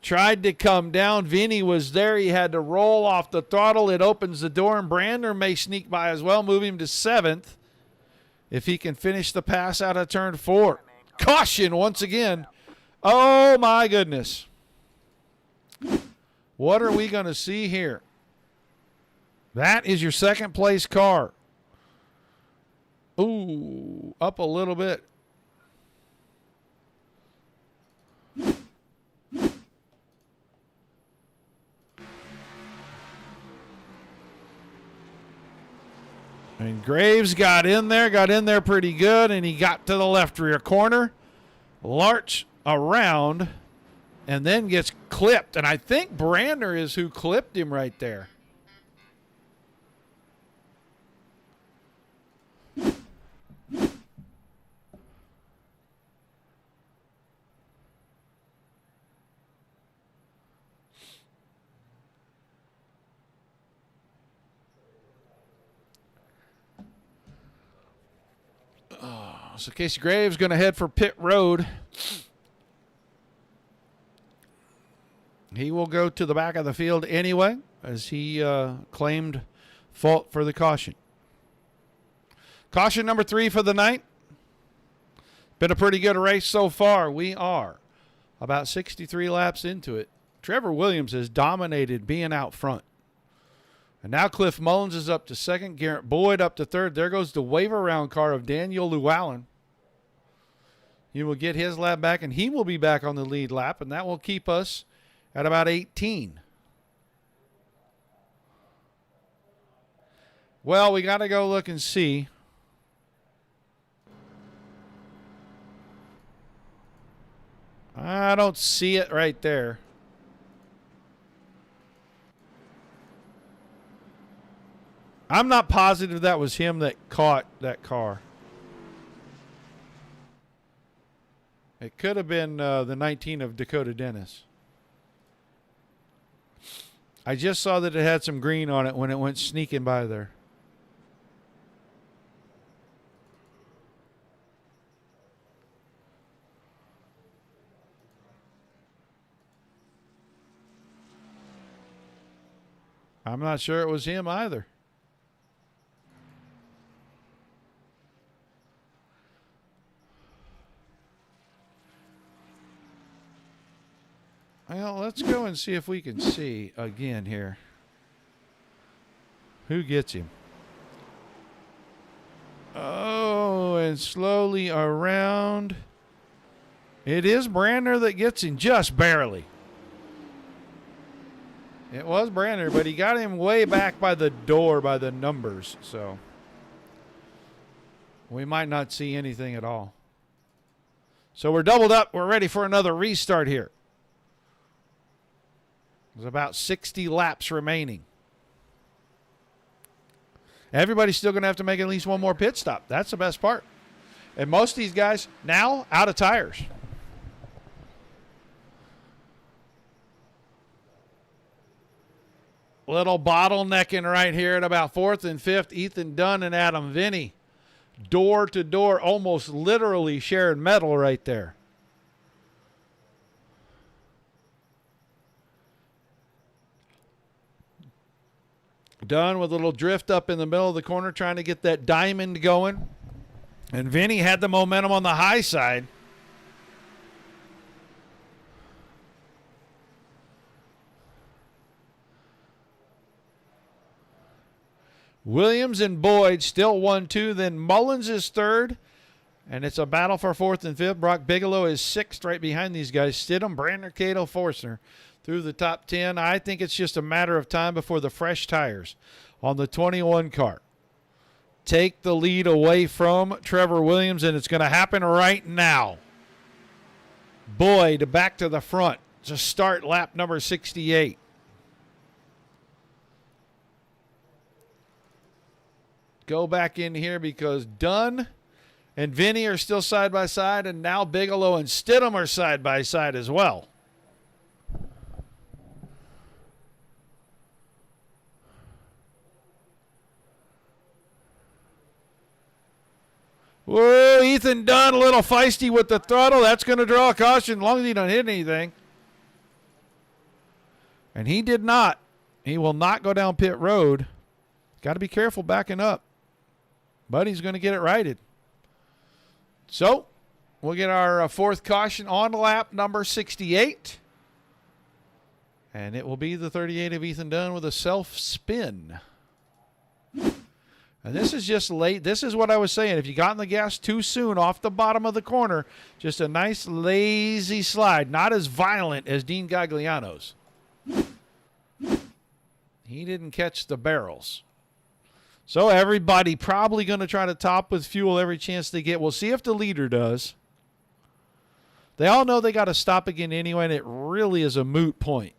tried to come down. Vinny was there. He had to roll off the throttle. It opens the door, and Brander may sneak by as well, move him to 7th if he can finish the pass out of turn 4. Caution once again. Oh, my goodness. What are we going to see here? That is your second place car. Ooh, up a little bit. And Graves got in there pretty good, and he got to the left rear corner. Larch around, and then gets clipped. And I think Brander is who clipped him right there. So Casey Graves going to head for pit road. He will go to the back of the field anyway, as he claimed fault for the caution. Caution number 3 for the night. Been a pretty good race so far. We are about 63 laps into it. Trevor Williams has dominated being out front. And now Cliff Mullins is up to 2nd. Garrett Boyd up to 3rd. There goes the wave-around car of Daniel Llewellyn. He will get his lap back, and he will be back on the lead lap, and that will keep us at about 18. Well, we got to go look and see. I don't see it right there. I'm not positive that was him that caught that car. It could have been the 19 of Dakota Dennis. I just saw that it had some green on it when it went sneaking by there. I'm not sure it was him either. Well, let's go and see if we can see again here. Who gets him? Oh, and slowly around. It is Brander that gets him, just barely. It was Brander, but he got him way back by the door by the numbers, so we might not see anything at all. So we're doubled up. We're ready for another restart here. There's about 60 laps remaining. Everybody's still going to have to make at least one more pit stop. That's the best part. And most of these guys now out of tires. Little bottlenecking right here at about 4th and 5th. Ethan Dunn and Adam Vinny. Door to door, almost literally shared metal right there. Dunn with a little drift up in the middle of the corner trying to get that diamond going. And Vinny had the momentum on the high side. Williams and Boyd still 1-2. Then Mullins is 3rd. And it's a battle for 4th and 5th. Brock Bigelow is 6th right behind these guys. Stidham, Brander, Cato, Forstner through the top 10. I think it's just a matter of time before the fresh tires on the 21 car take the lead away from Trevor Williams, and it's going to happen right now. Boyd back to the front to start lap number 68. Go back in here because Dunn and Vinny are still side by side, and now Bigelow and Stidham are side by side as well. Whoa, Ethan Dunn a little feisty with the throttle. That's going to draw a caution as long as he don't hit anything. And he did not. He will not go down pit road. Got to be careful backing up. But he's going to get it righted. So we'll get our fourth caution on lap number 68. And it will be the 38 of Ethan Dunn with a self-spin. And this is just late. This is what I was saying. If you got in the gas too soon off the bottom of the corner, just a nice lazy slide. Not as violent as Dean Gagliano's. He didn't catch the barrels. So everybody probably going to try to top with fuel every chance they get. We'll see if the leader does. They all know they got to stop again anyway, and it really is a moot point.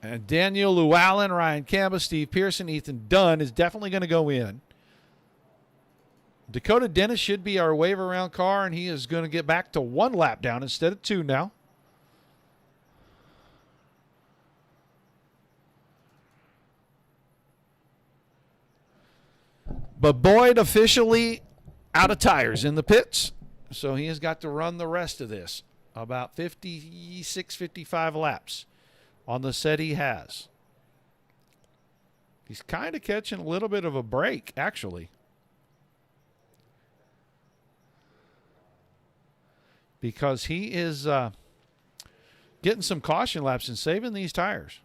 And Daniel Llewellyn, Ryan Campbell, Steve Pearson, Ethan Dunn is definitely going to go in. Dakota Dennis should be our wave around car, and he is going to get back to 1 lap down instead of 2 now. But Boyd officially out of tires in the pits, so he has got to run the rest of this. About 56, 55 laps on the set he has. He's kind of catching a little bit of a break, actually. Because he is getting some caution laps and saving these tires.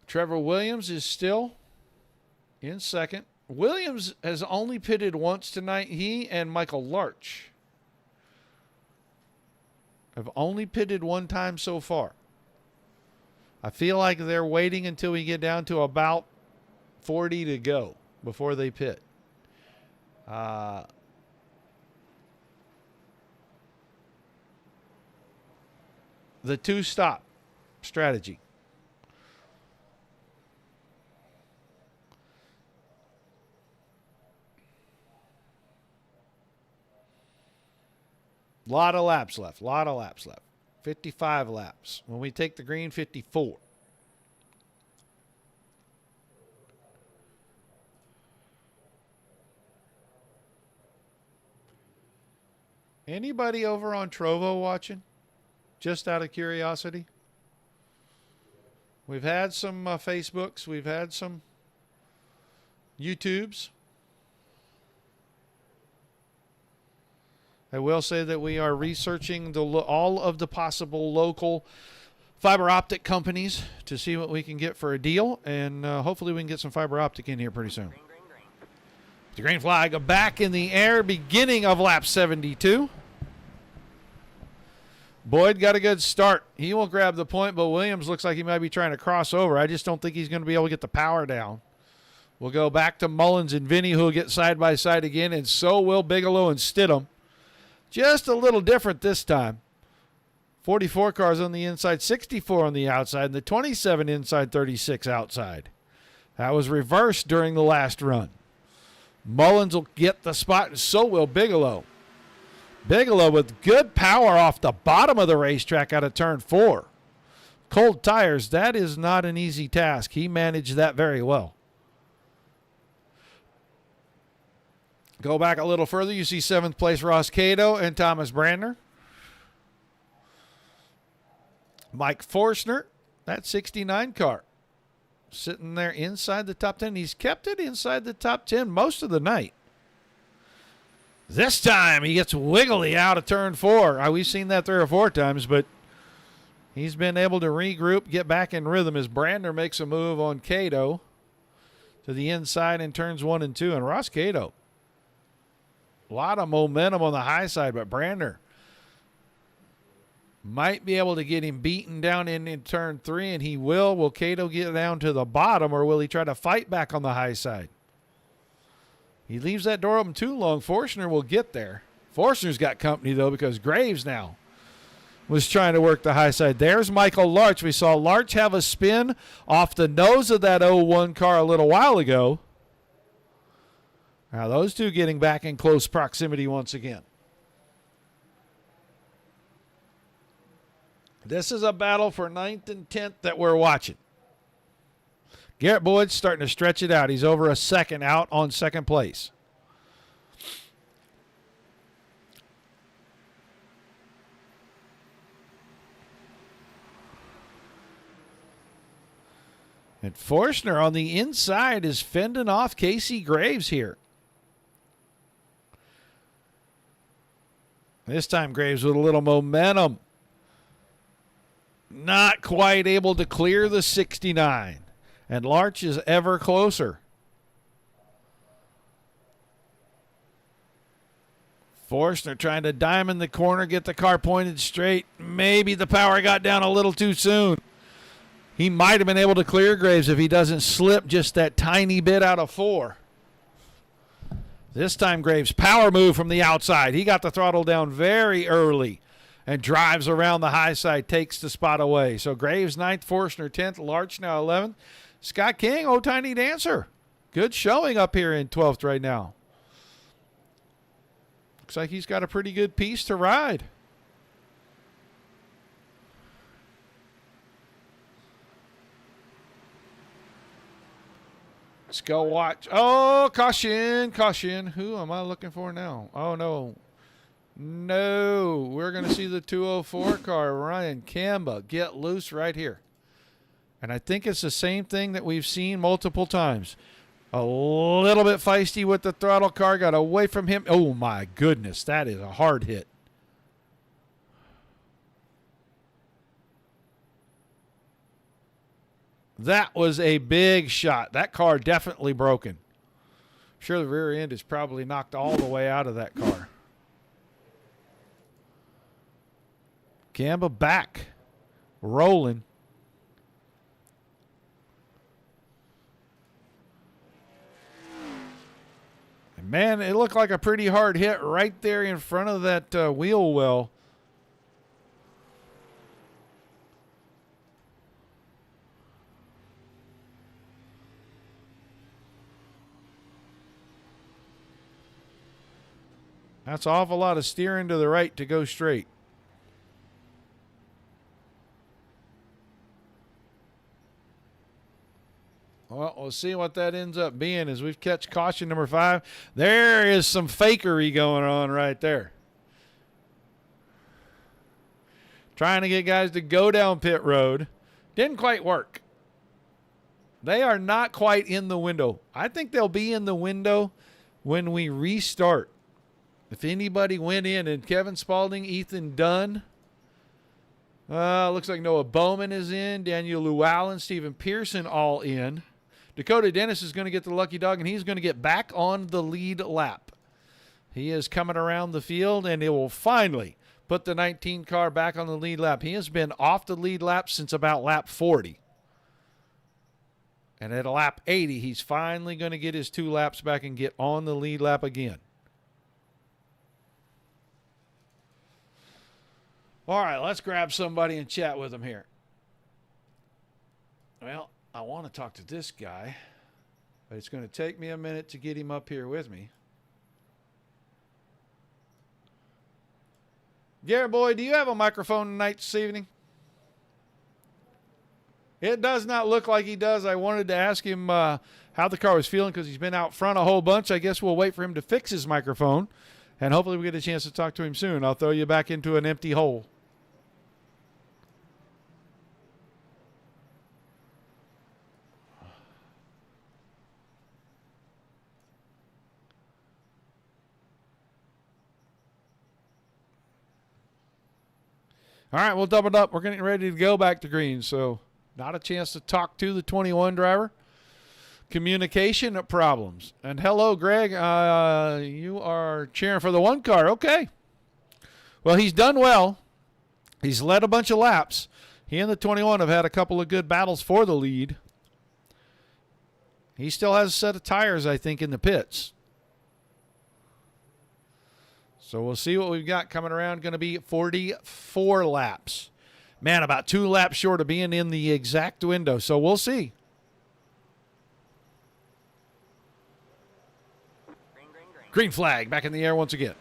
Trevor Williams is still in second. Williams has only pitted once tonight. He and Michael Larch have only pitted 1 time so far. I feel like they're waiting until we get down to about 40 to go before they pit. The 2-stop strategy. Lot of laps left. 55 laps. When we take the green, 54. Anybody over on Trovo watching? Just out of curiosity. We've had some Facebooks. We've had some YouTubes. I will say that we are researching all of the possible local fiber optic companies to see what we can get for a deal, and hopefully we can get some fiber optic in here pretty soon. The green flag back in the air, beginning of lap 72. Boyd got a good start. He will grab the point, but Williams looks like he might be trying to cross over. I just don't think he's going to be able to get the power down. We'll go back to Mullins and Vinny, who will get side by side again, and so will Bigelow and Stidham. Just a little different this time. 44 cars on the inside, 64 on the outside, and the 27 inside, 36 outside. That was reversed during the last run. Mullins will get the spot, and so will Bigelow. Bigelow with good power off the bottom of the racetrack out of turn 4. Cold tires, that is not an easy task. He managed that very well. Go back a little further. You see 7th place Ross Cato and Thomas Brandner. Mike Forstner, that 69 car, sitting there inside the top 10. He's kept it inside the top 10 most of the night. This time he gets wiggly out of turn 4. We've seen that 3 or 4 times, but he's been able to regroup, get back in rhythm as Brandner makes a move on Cato to the inside in turns 1 and 2. And Ross Cato, a lot of momentum on the high side, but Brandner Might be able to get him beaten down in turn 3, and he will. Will Cato get down to the bottom, or will he try to fight back on the high side? He leaves that door open too long. Forstner will get there. Forstner's got company, though, because Graves now was trying to work the high side. There's Michael Larch. We saw Larch have a spin off the nose of that 0-1 car a little while ago. Now those two getting back in close proximity once again. This is a battle for 9th and 10th that we're watching. Garrett Boyd's starting to stretch it out. He's over a second out on second place. And Forstner on the inside is fending off Casey Graves here. This time Graves with a little momentum. Not quite able to clear the 69. And Larch is ever closer. Forstner trying to diamond the corner, get the car pointed straight. Maybe the power got down a little too soon. He might have been able to clear Graves if he doesn't slip just that tiny bit out of 4. This time Graves power move from the outside. He got the throttle down very early and drives around the high side, takes the spot away. So Graves 9th, Forstner 10th, Larch now 11th. Scott King, oh tiny dancer. Good showing up here in 12th right now. Looks like he's got a pretty good piece to ride. Let's go watch. Oh, caution, caution. Who am I looking for now? Oh, no. No, we're going to see the 204 car, Ryan Kamba, get loose right here. And I think it's the same thing that we've seen multiple times. A little bit feisty with the throttle car, got away from him. Oh, my goodness, that is a hard hit. That was a big shot. That car definitely broken. I'm sure the rear end is probably knocked all the way out of that car. Kamba back, rolling. And man, it looked like a pretty hard hit right there in front of that wheel well. That's an awful lot of steering to the right to go straight. Well, we'll see what that ends up being as we've catch caution number 5. There is some fakery going on right there. Trying to get guys to go down pit road. Didn't quite work. They are not quite in the window. I think they'll be in the window when we restart. If anybody went in, and Kevin Spaulding, Ethan Dunn, looks like Noah Bowman is in, Daniel Llewellyn, Stephen Pearson all in. Dakota Dennis is going to get the lucky dog, and he's going to get back on the lead lap. He is coming around the field, and it will finally put the 19 car back on the lead lap. He has been off the lead lap since about lap 40. And at lap 80, he's finally going to get his 2 laps back and get on the lead lap again. All right, let's grab somebody and chat with him here. Well, I want to talk to this guy, but it's going to take me a minute to get him up here with me. Garrett Boyd, do you have a microphone tonight this evening? It does not look like he does. I wanted to ask him how the car was feeling because he's been out front a whole bunch. I guess we'll wait for him to fix his microphone, and hopefully we get a chance to talk to him soon. I'll throw you back into an empty hole. All right, we'll double it up. We're getting ready to go back to green, so not a chance to talk to the 21 driver. Communication problems. And hello, Greg. You are cheering for the 1 car. Okay. Well, he's done well. He's led a bunch of laps. He and the 21 have had a couple of good battles for the lead. He still has a set of tires, I think, in the pits. So we'll see what we've got coming around. Going to be 44 laps. Man, about 2 laps short of being in the exact window. So we'll see. Green flag back in the air once again.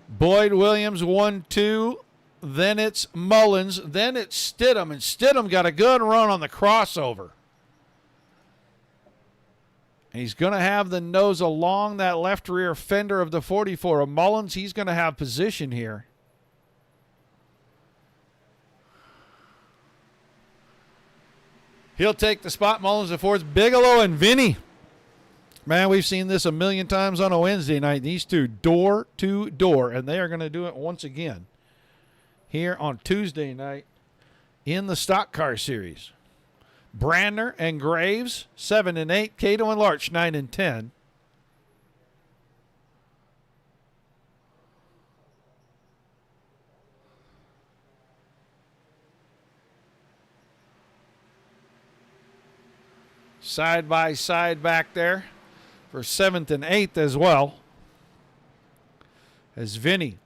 Boyd Williams 1-2. Then it's Mullins. Then it's Stidham. And Stidham got a good run on the crossover. And he's going to have the nose along that left rear fender of the 44. Of Mullins, he's going to have position here. He'll take the spot. Mullins at fourth. Bigelow and Vinny. Man, we've seen this a million times on a Wednesday night. These two door to door, and they are going to do it once again here on Tuesday night in the Stock Car Series. Brandner and Graves, 7 and 8. Cato and Larch, 9 and 10. Side by side back there for 7th and 8th as well. As Vinny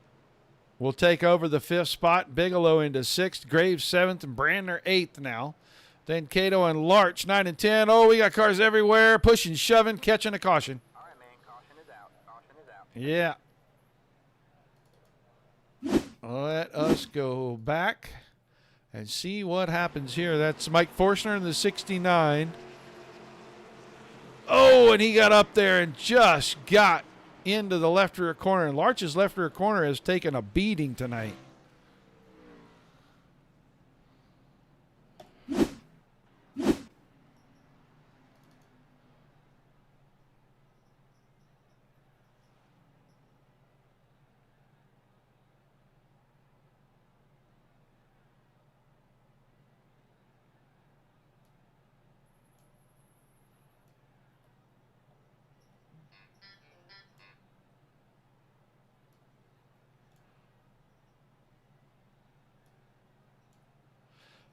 will take over the 5th spot. Bigelow into 6th. Graves 7th and Brandner 8th now. Then Cato and Larch 9 and 10. Oh, we got cars everywhere. Pushing, shoving, catching a caution. All right, man. Caution is out. Caution is out. Yeah. Let us go back and see what happens here. That's Mike Forstner in the 69. Oh, and he got up there and just got into the left rear corner. And Larch's left rear corner has taken a beating tonight.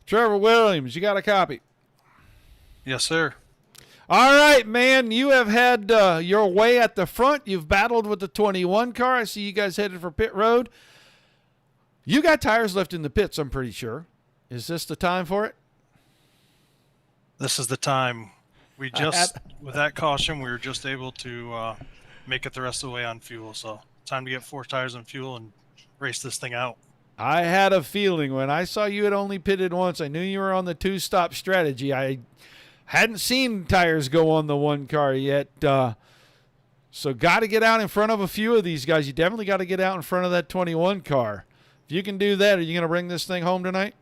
Trevor Williams, you got a copy? Yes, sir. All right, man. You have had your way at the front. You've battled with the 21 car. I see you guys headed for pit road. You got tires left in the pits, I'm pretty sure. Is this the time for it? This is the time. We just, with that caution, we were just able to make it the rest of the way on fuel. So time to get 4 tires on fuel and race this thing out. I had a feeling when I saw you had only pitted once. I knew you were on the 2-stop strategy. I hadn't seen tires go on the 1 car yet. So got to get out in front of a few of these guys. You definitely got to get out in front of that 21 car. If you can do that, are you going to bring this thing home tonight?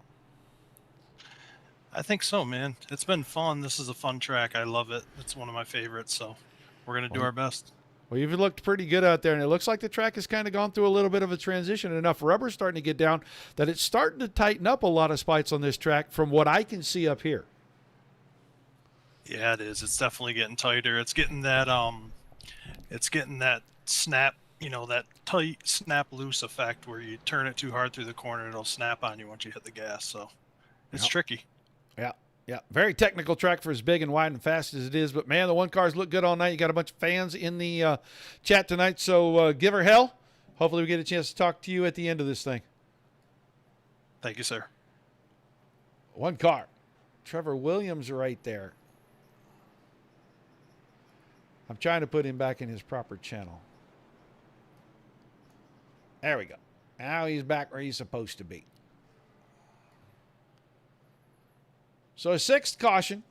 I think so, man. It's been fun. This is a fun track. I love it. It's one of my favorites. So we're going to do our best. Well, you've looked pretty good out there, and it looks like the track has kind of gone through a little bit of a transition. Enough rubber's starting to get down that it's starting to tighten up a lot of spots on this track from what I can see up here. Yeah, it is. It's definitely getting tighter. It's getting that snap, that tight snap loose effect where you turn it too hard through the corner, it'll snap on you once you hit the gas. So it's tricky. Yeah. Yeah, very technical track for as big and wide and fast as it is. But, man, the 1 cars look good all night. You got a bunch of fans in the chat tonight, so give her hell. Hopefully we get a chance to talk to you at the end of this thing. Thank you, sir. 1 car. Trevor Williams right there. I'm trying to put him back in his proper channel. There we go. Now he's back where he's supposed to be. So a 6th caution.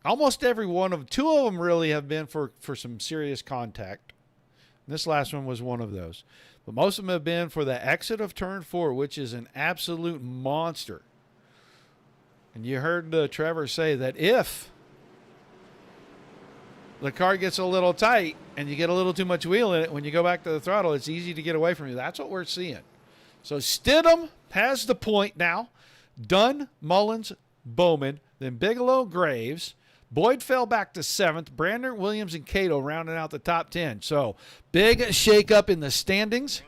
Almost every one of 2 of them really have been for some serious contact. And this last one was one of those. But most of them have been for the exit of turn 4, which is an absolute monster. And you heard Trevor say that if the car gets a little tight and you get a little too much wheel in it, when you go back to the throttle, it's easy to get away from you. That's what we're seeing. So Stidham has the point now. Dunn, Mullins, Bowman, then Bigelow, Graves. Boyd fell back to 7th. Brander, Williams, and Cato rounding out the top 10. So, big shake-up in the standings.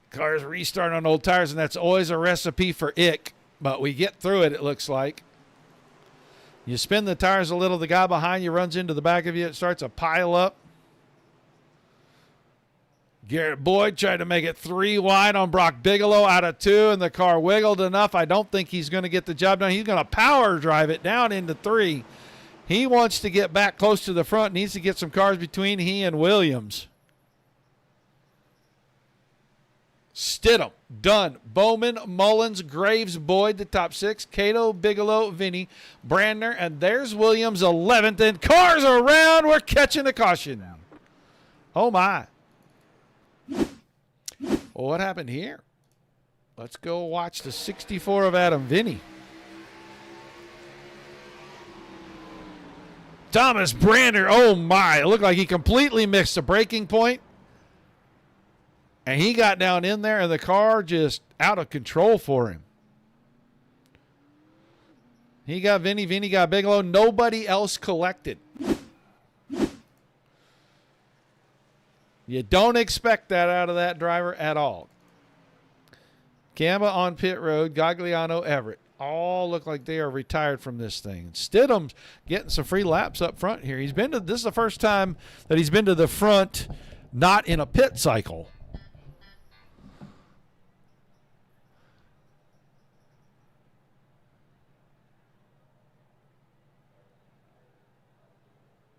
Cars restart on old tires, and that's always a recipe for ick. But we get through it, it looks like. You spin the tires a little, the guy behind you runs into the back of you. It starts a pile up. Garrett Boyd tried to make it 3 wide on Brock Bigelow out of 2, and the car wiggled enough. I don't think he's going to get the job done. He's going to power drive it down into 3. He wants to get back close to the front, needs to get some cars between he and Williams. Stidham, Dunn, Bowman, Mullins, Graves, Boyd, the top 6. Cato, Bigelow, Vinny, Brandner, and there's Williams 11th. And cars around. We're catching a caution. Oh, my. Well, what happened here? Let's go watch the 64 of Adam Vinny. Thomas Brandner, oh, my. It looked like he completely missed the braking point. And he got down in there, and the car just out of control for him. He got Vinny. Vinny got Bigelow. Nobody else collected. You don't expect that out of that driver at all. Gamba on pit road. Gagliano, Everett. All look like they are retired from this thing. Stidham's getting some free laps up front here. This is the first time that he's been to the front, not in a pit cycle.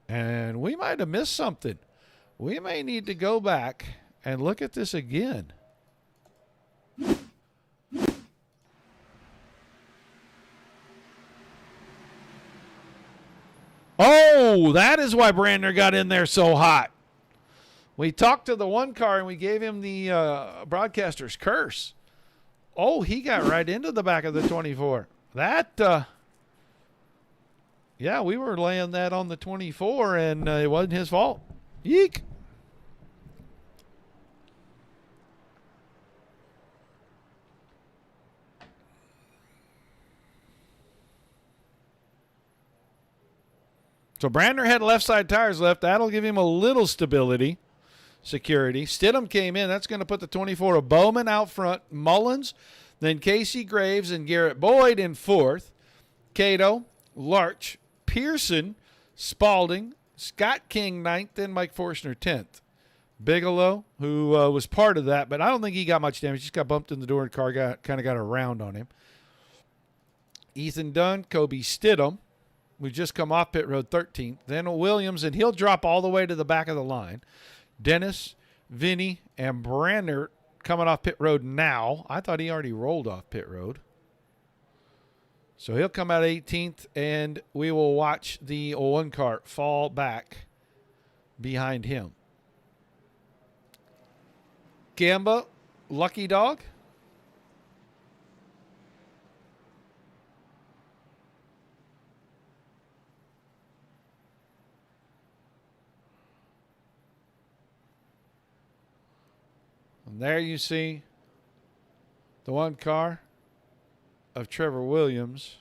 And we might have missed something. We may need to go back and look at this again. Oh, that is why Brandner got in there so hot. We talked to the one car and we gave him the broadcaster's curse. Oh, he got right into the back of the 24. Yeah, we were laying that on the 24, and it wasn't his fault. Yeek. So Brandner had left side tires left. That'll give him a little stability, security. Stidham came in. That's going to put the 24 of Bowman out front. Mullins, then Casey Graves and Garrett Boyd in 4th. Cato, Larch, Pearson, Spalding, Scott King 9th, and Mike Forstner 10th. Bigelow, who was part of that, but I don't think he got much damage. He just got bumped in the door and the car kind of got around on him. Ethan Dunn, Kobe Stidham. We just come off pit road 13th. Then Williams, and he'll drop all the way to the back of the line. Dennis, Vinny, and Brandner coming off pit road now. I thought he already rolled off pit road. So he'll come out 18th, and we will watch the one car fall back behind him. Gamba, Lucky Dog. And there you see the one car of Trevor Williams.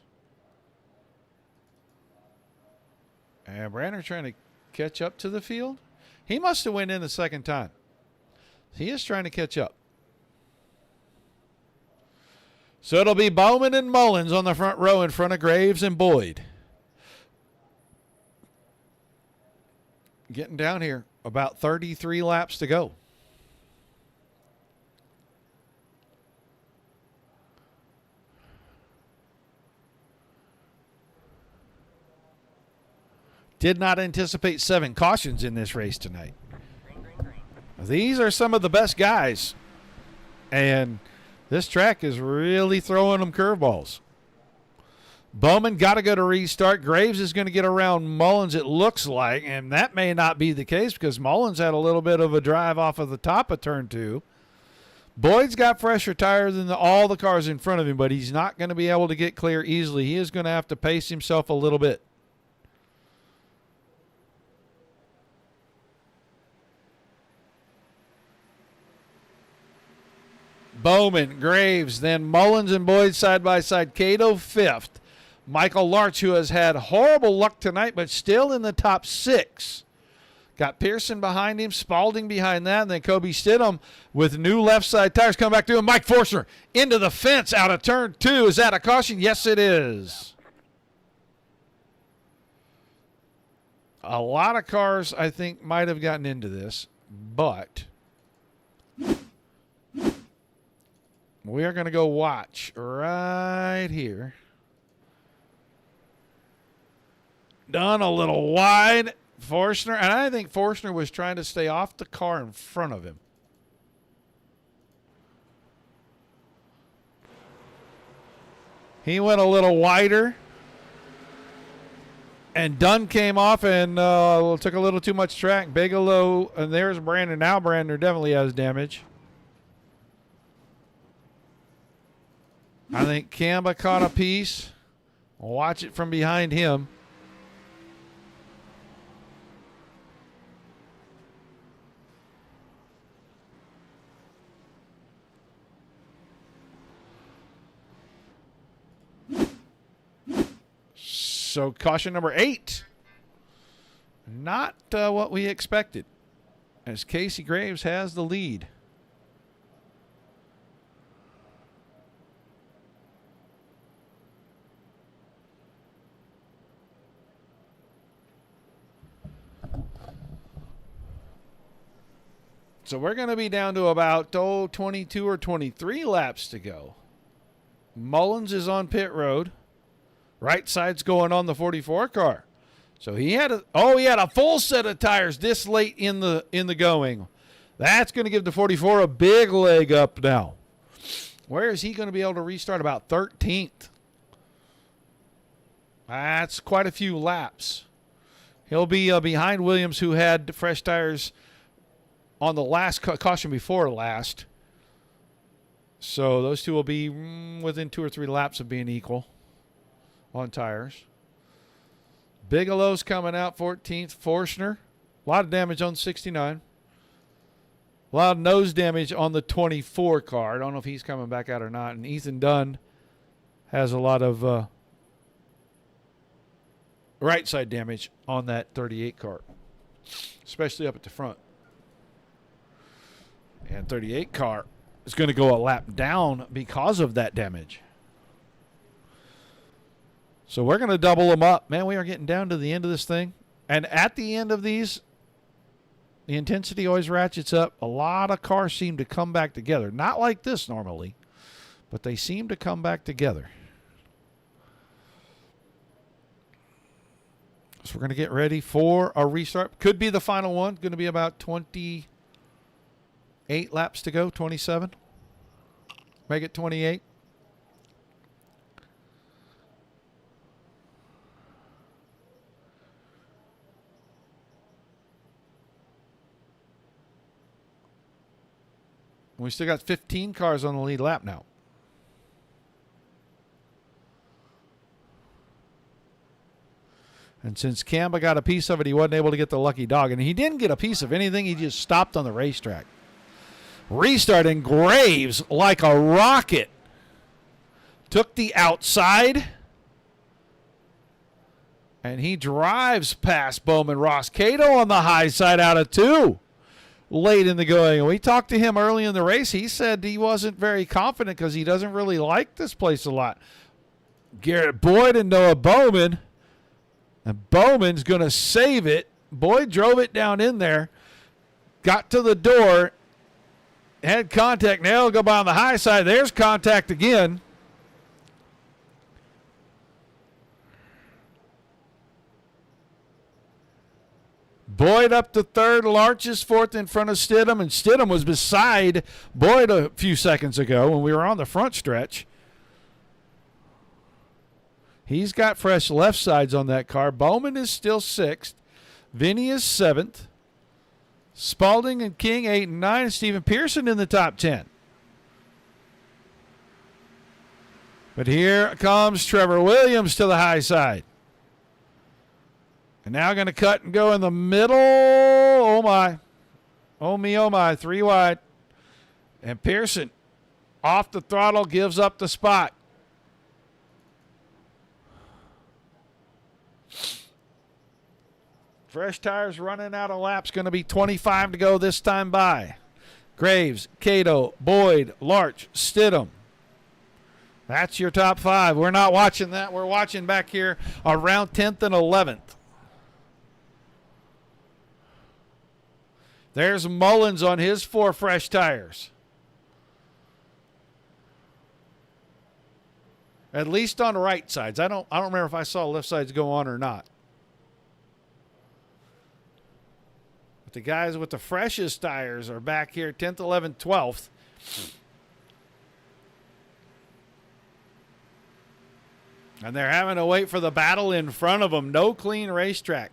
And Brandner trying to catch up to the field. He must have went in the second time. He is trying to catch up. So it'll be Bowman and Mullins on the front row in front of Graves and Boyd. Getting down here. About 33 laps to go. Did not anticipate 7 cautions in this race tonight. These are some of the best guys. And this track is really throwing them curveballs. Bowman got to go to restart. Graves is going to get around Mullins, it looks like. And that may not be the case because Mullins had a little bit of a drive off of the top of turn 2. Boyd's got fresher tires than all the cars in front of him, but he's not going to be able to get clear easily. He is going to have to pace himself a little bit. Bowman, Graves, then Mullins and Boyd side by side. Cato 5th. Michael Larch, who has had horrible luck tonight, but still in the top 6. Got Pearson behind him, Spalding behind that, and then Kobe Stidham with new left side tires coming back to him. Mike Forstner into the fence out of turn 2. Is that a caution? Yes, it is. A lot of cars, I think, might have gotten into this, but we are going to go watch right here. Done a little wide. Forstner, and I think Forstner was trying to stay off the car in front of him. He went a little wider. And Dunn came off and took a little too much track. Bigelow, and there's Brandon. Now Brandon definitely has damage. I think Kamba caught a piece. Watch it from behind him. So caution number 8. Not what we expected, as Casey Graves has the lead. So we're going to be down to about 22 or 23 laps to go. Mullins is on pit road. Right side's going on the 44 car. So he had a full set of tires this late in the going. That's going to give the 44 a big leg up now. Where is he going to be able to restart? About 13th. That's quite a few laps. He'll be behind Williams, who had fresh tires on the last caution before last. So those two will be within 2 or 3 laps of being equal on tires. Bigelow's coming out 14th. Forstner, a lot of damage on 69. A lot of nose damage on the 24 car. I don't know if he's coming back out or not. And Ethan Dunn has a lot of right side damage on that 38 car, especially up at the front. And 38 car is going to go a lap down because of that damage. So we're going to double them up. Man, we are getting down to the end of this thing. And at the end of these, the intensity always ratchets up. A lot of cars seem to come back together. Not like this normally, but they seem to come back together. So we're going to get ready for a restart. Could be the final one. Going to be about 28 laps to go, 27. Make it 28. We still got 15 cars on the lead lap now. And since Kamba got a piece of it, he wasn't able to get the lucky dog. And he didn't get a piece of anything. He just stopped on the racetrack. Restarting Graves like a rocket. Took the outside. And he drives past Bowman Ross. Cato on the high side out of 2. Late in the going. And we talked to him early in the race. He said he wasn't very confident because he doesn't really like this place a lot. Garrett Boyd and Noah Bowman. And Bowman's going to save it. Boyd drove it down in there. Got to the door. Had contact. Now he'll go by on the high side. There's contact again. Boyd up to 3rd. Larch is 4th in front of Stidham. And Stidham was beside Boyd a few seconds ago when we were on the front stretch. He's got fresh left sides on that car. Bowman is still 6th. Vinny is 7th. Spalding and King 8 and 9. And Stephen Pearson in the top 10. But here comes Trevor Williams to the high side. And now going to cut and go in the middle. Oh, my. Oh, me, oh, my. 3 wide. And Pearson Off the throttle, gives up the spot. Fresh tires running out of laps. Going to be 25 to go this time by. Graves, Cato, Boyd, Larch, Stidham. That's your top 5. We're not watching that. We're watching back here around 10th and 11th. There's Mullins on his 4 fresh tires. At least on right sides. I don't remember if I saw left sides go on or not. But the guys with the freshest tires are back here 10th, 11th, 12th. And they're having to wait for the battle in front of them. No clean racetrack.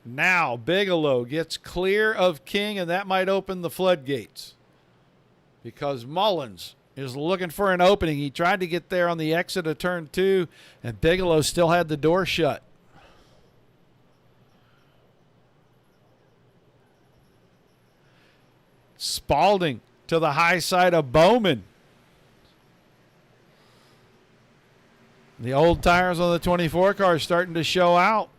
Now Bigelow gets clear of King, and that might open the floodgates. Because Mullins is looking for an opening. He tried to get there on the exit of turn 2, and Bigelow still had the door shut. Spalding to the high side of Bowman. The old tires on the 24 car starting to show out.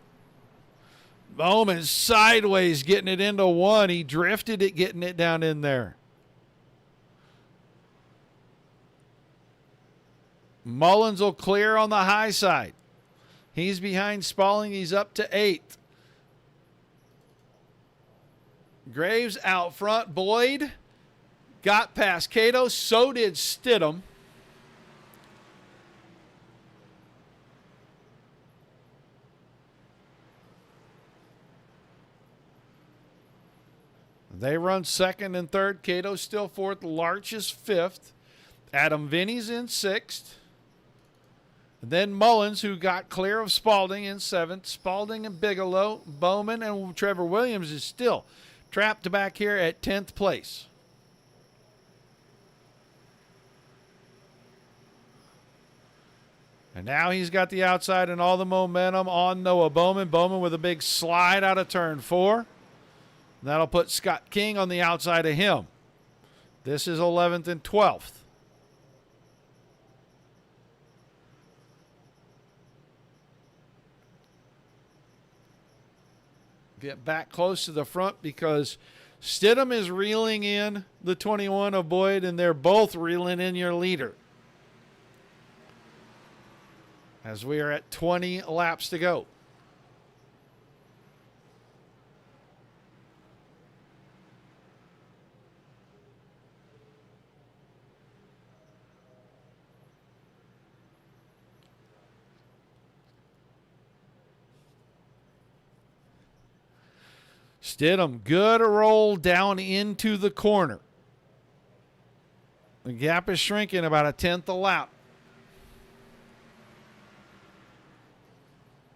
Bowman sideways getting it into 1. He drifted it, getting it down in there. Mullins will clear on the high side. He's behind Spalding. He's up to 8th. Graves out front. Boyd got past Cato. So did Stidham. They run 2nd and 3rd. Cato's still 4th. Larch is 5th. Adam Vinny's in 6th. And then Mullins, who got clear of Spalding, in 7th. Spalding and Bigelow, Bowman, and Trevor Williams is still trapped back here at 10th place. And now he's got the outside and all the momentum on Noah Bowman. Bowman with a big slide out of turn 4. That'll put Scott King on the outside of him. This is 11th and 12th. Get back close to the front because Stidham is reeling in the 21 of Boyd, and they're both reeling in your leader. As we are at 20 laps to go. Stidham, good roll down into the corner. The gap is shrinking about a 10th a lap.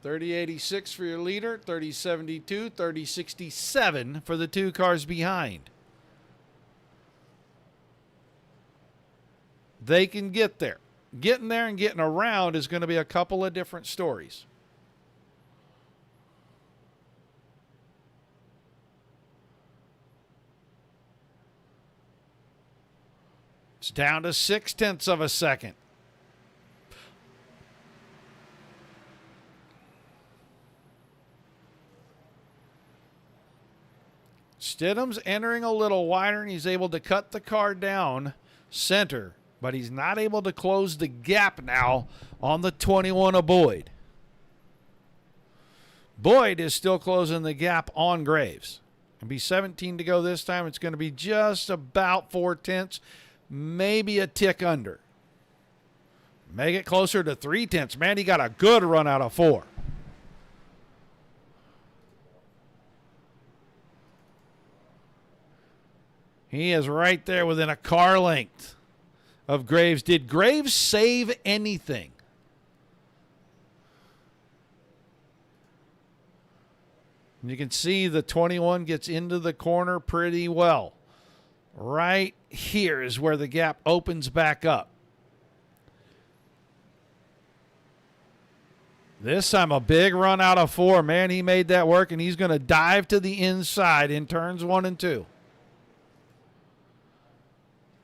30.86 for your leader, 30.72, 30.67 for the 2 cars behind. They can get there. Getting there and getting around is going to be a couple of different stories. It's down to 0.6 of a second. Stidham's entering a little wider, and he's able to cut the car down center, but he's not able to close the gap now on the 21 of Boyd. Boyd is still closing the gap on Graves. It'll be 17 to go this time. It's going to be just about 0.4. Maybe a tick under. Make it closer to 0.3. Man, he got a good run out of 4. He is right there within a car length of Graves. Did Graves save anything? You can see the 21 gets into the corner pretty well. Right here is where the gap opens back up. This time a big run out of 4. Man, he made that work, and he's going to dive to the inside in turns 1 and 2.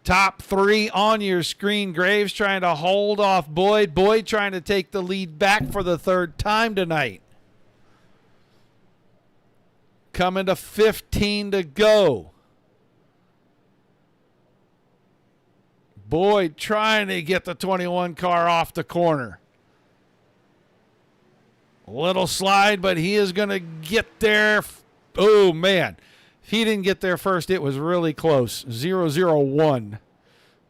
Top 3 on your screen. Graves trying to hold off Boyd. Boyd trying to take the lead back for the 3rd time tonight. Coming to 15 to go. Boyd trying to get the 21 car off the corner. A little slide, but he is going to get there. Oh, man. If he didn't get there first, it was really close. 0-0-1.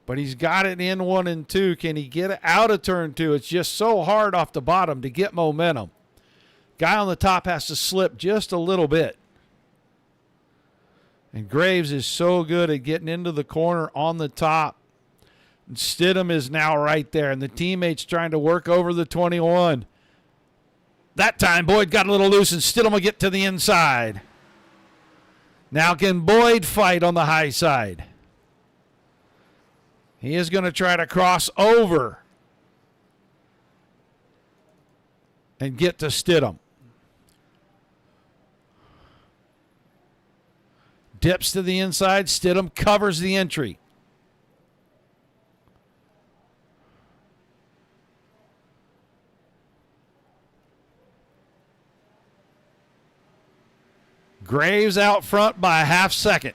But he's got it in 1 and 2. Can he get it out of turn 2? It's just so hard off the bottom to get momentum. Guy on the top has to slip just a little bit. And Graves is so good at getting into the corner on the top. And Stidham is now right there, and the teammates trying to work over the 21. That time, Boyd got a little loose, and Stidham will get to the inside. Now can Boyd fight on the high side? He is going to try to cross over and get to Stidham. Dips to the inside. Stidham covers the entry. Graves out front by a half second.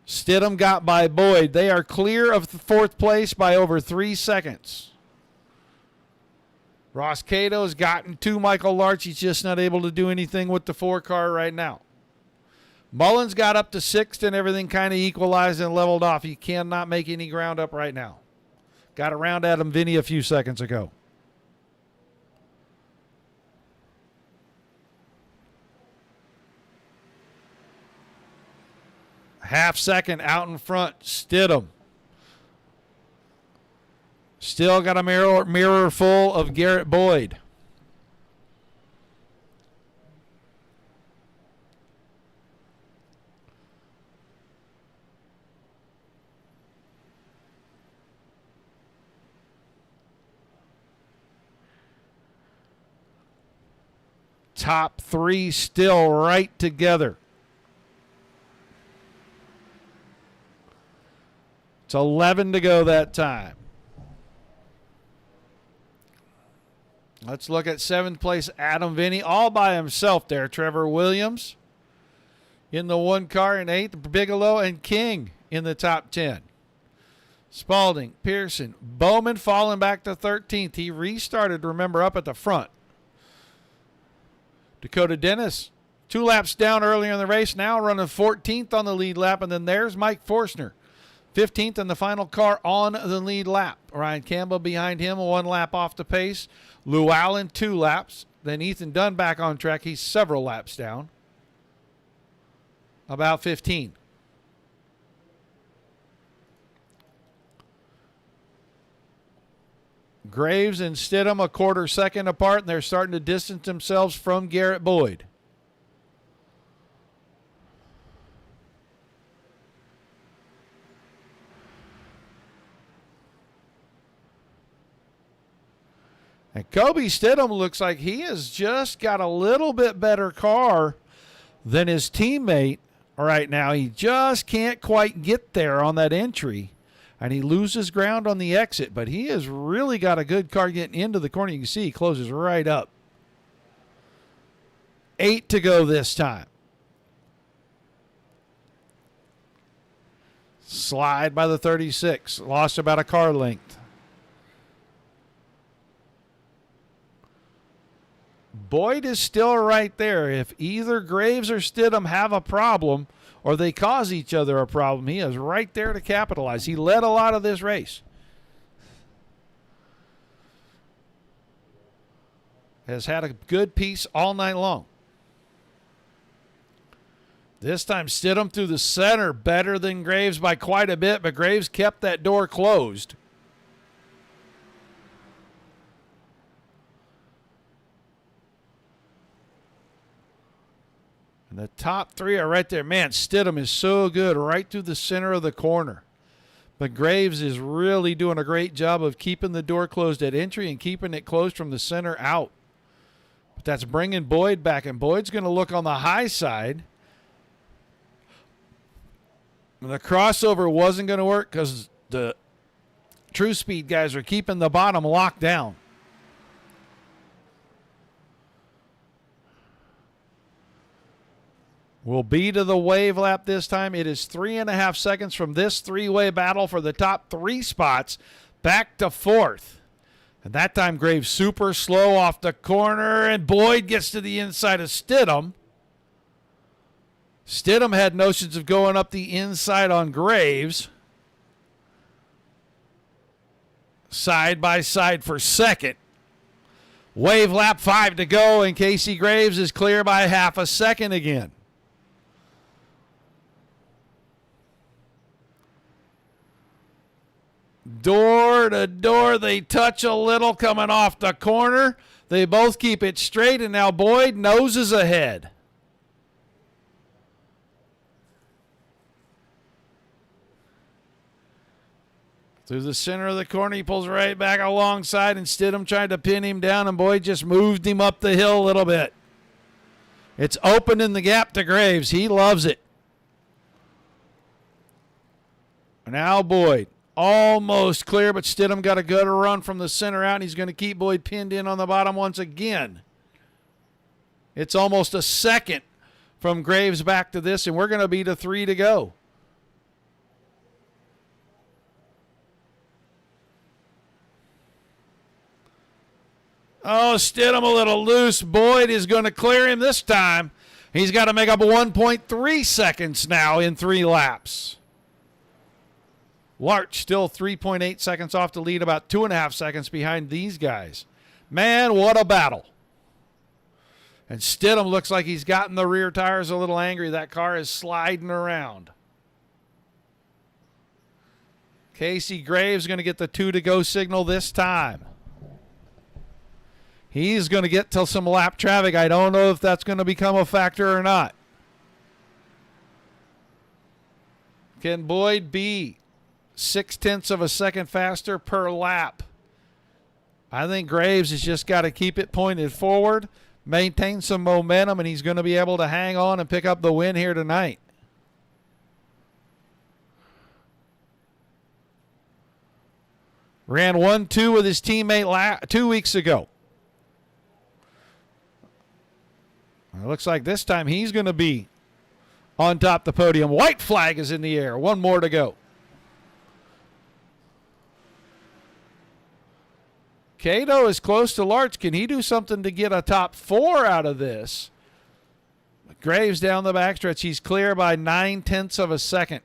Stidham got by Boyd. They are clear of the 4th place by over 3 seconds. Ross Cato's gotten to Michael Larch. He's just not able to do anything with the 4 car right now. Mullins got up to 6th and everything kind of equalized and leveled off. He cannot make any ground up right now. Got around Adam Vinny a few seconds ago. Half second out in front, Stidham. Still got a mirror full of Garrett Boyd. Top 3 still right together. It's 11 to go that time. Let's look at 7th place, Adam Vinny, all by himself there. Trevor Williams in the 1 car in 8th. Bigelow and King in the top 10. Spalding, Pearson, Bowman falling back to 13th. He restarted, remember, up at the front. Dakota Dennis, 2 laps down earlier in the race, now running 14th on the lead lap. And then there's Mike Forstner, 15th in the final car on the lead lap. Ryan Campbell behind him, 1 lap off the pace. Lou Allen, 2 laps. Then Ethan Dunn back on track. He's several laps down. About 15. Graves and Stidham a 1/4 second apart, and they're starting to distance themselves from Garrett Boyd. And Kobe Stidham looks like he has just got a little bit better car than his teammate right now. He just can't quite get there on that entry, and he loses ground on the exit, but he has really got a good car getting into the corner. You can see he closes right up. 8 to go this time. Slide by the 36. Lost about a car length. Boyd is still right there. If either Graves or Stidham have a problem or they cause each other a problem, he is right there to capitalize. He led a lot of this race. Has had a good piece all night long. This time Stidham through the center, better than Graves by quite a bit, but Graves kept that door closed. And the top 3 are right there. Man, Stidham is so good right through the center of the corner. But Graves is really doing a great job of keeping the door closed at entry and keeping it closed from the center out. But that's bringing Boyd back, and Boyd's going to look on the high side. The crossover wasn't going to work because the True Speed guys are keeping the bottom locked down. We'll be to the wave lap this time. It is 3.5 seconds from this three-way battle for the top 3 spots back to 4th. And that time Graves super slow off the corner, and Boyd gets to the inside of Stidham. Stidham had notions of going up the inside on Graves. Side by side for second. Wave lap 5 to go, and Casey Graves is clear by half a second again. Door to door, they touch a little coming off the corner. They both keep it straight, and now Boyd noses ahead. Through the center of the corner, he pulls right back alongside, and Stidham tried to pin him down, and Boyd just moved him up the hill a little bit. It's opening the gap to Graves. He loves it. Now Boyd. Almost clear, but Stidham got a good run from the center out, and he's going to keep Boyd pinned in on the bottom once again. It's almost a second from Graves back to this, and we're going to be to 3 to go. Oh, Stidham a little loose. Boyd is going to clear him this time. He's got to make up 1.3 seconds now in 3 laps. Larch still 3.8 seconds off to lead, about 2.5 seconds behind these guys. Man, what a battle. And Stidham looks like he's gotten the rear tires a little angry. That car is sliding around. Casey Graves going to get the 2 to go signal this time. He's going to get to some lap traffic. I don't know if that's going to become a factor or not. Can Boyd be 0.6 of a second faster per lap? I think Graves has just got to keep it pointed forward, maintain some momentum, and he's going to be able to hang on and pick up the win here tonight. Ran 1-2 with his teammate 2 weeks ago. It looks like this time he's going to be on top of the podium. White flag is in the air. 1 more to go. Cato is close to Larch. Can he do something to get a top 4 out of this? Graves down the backstretch. He's clear by 0.9 of a second.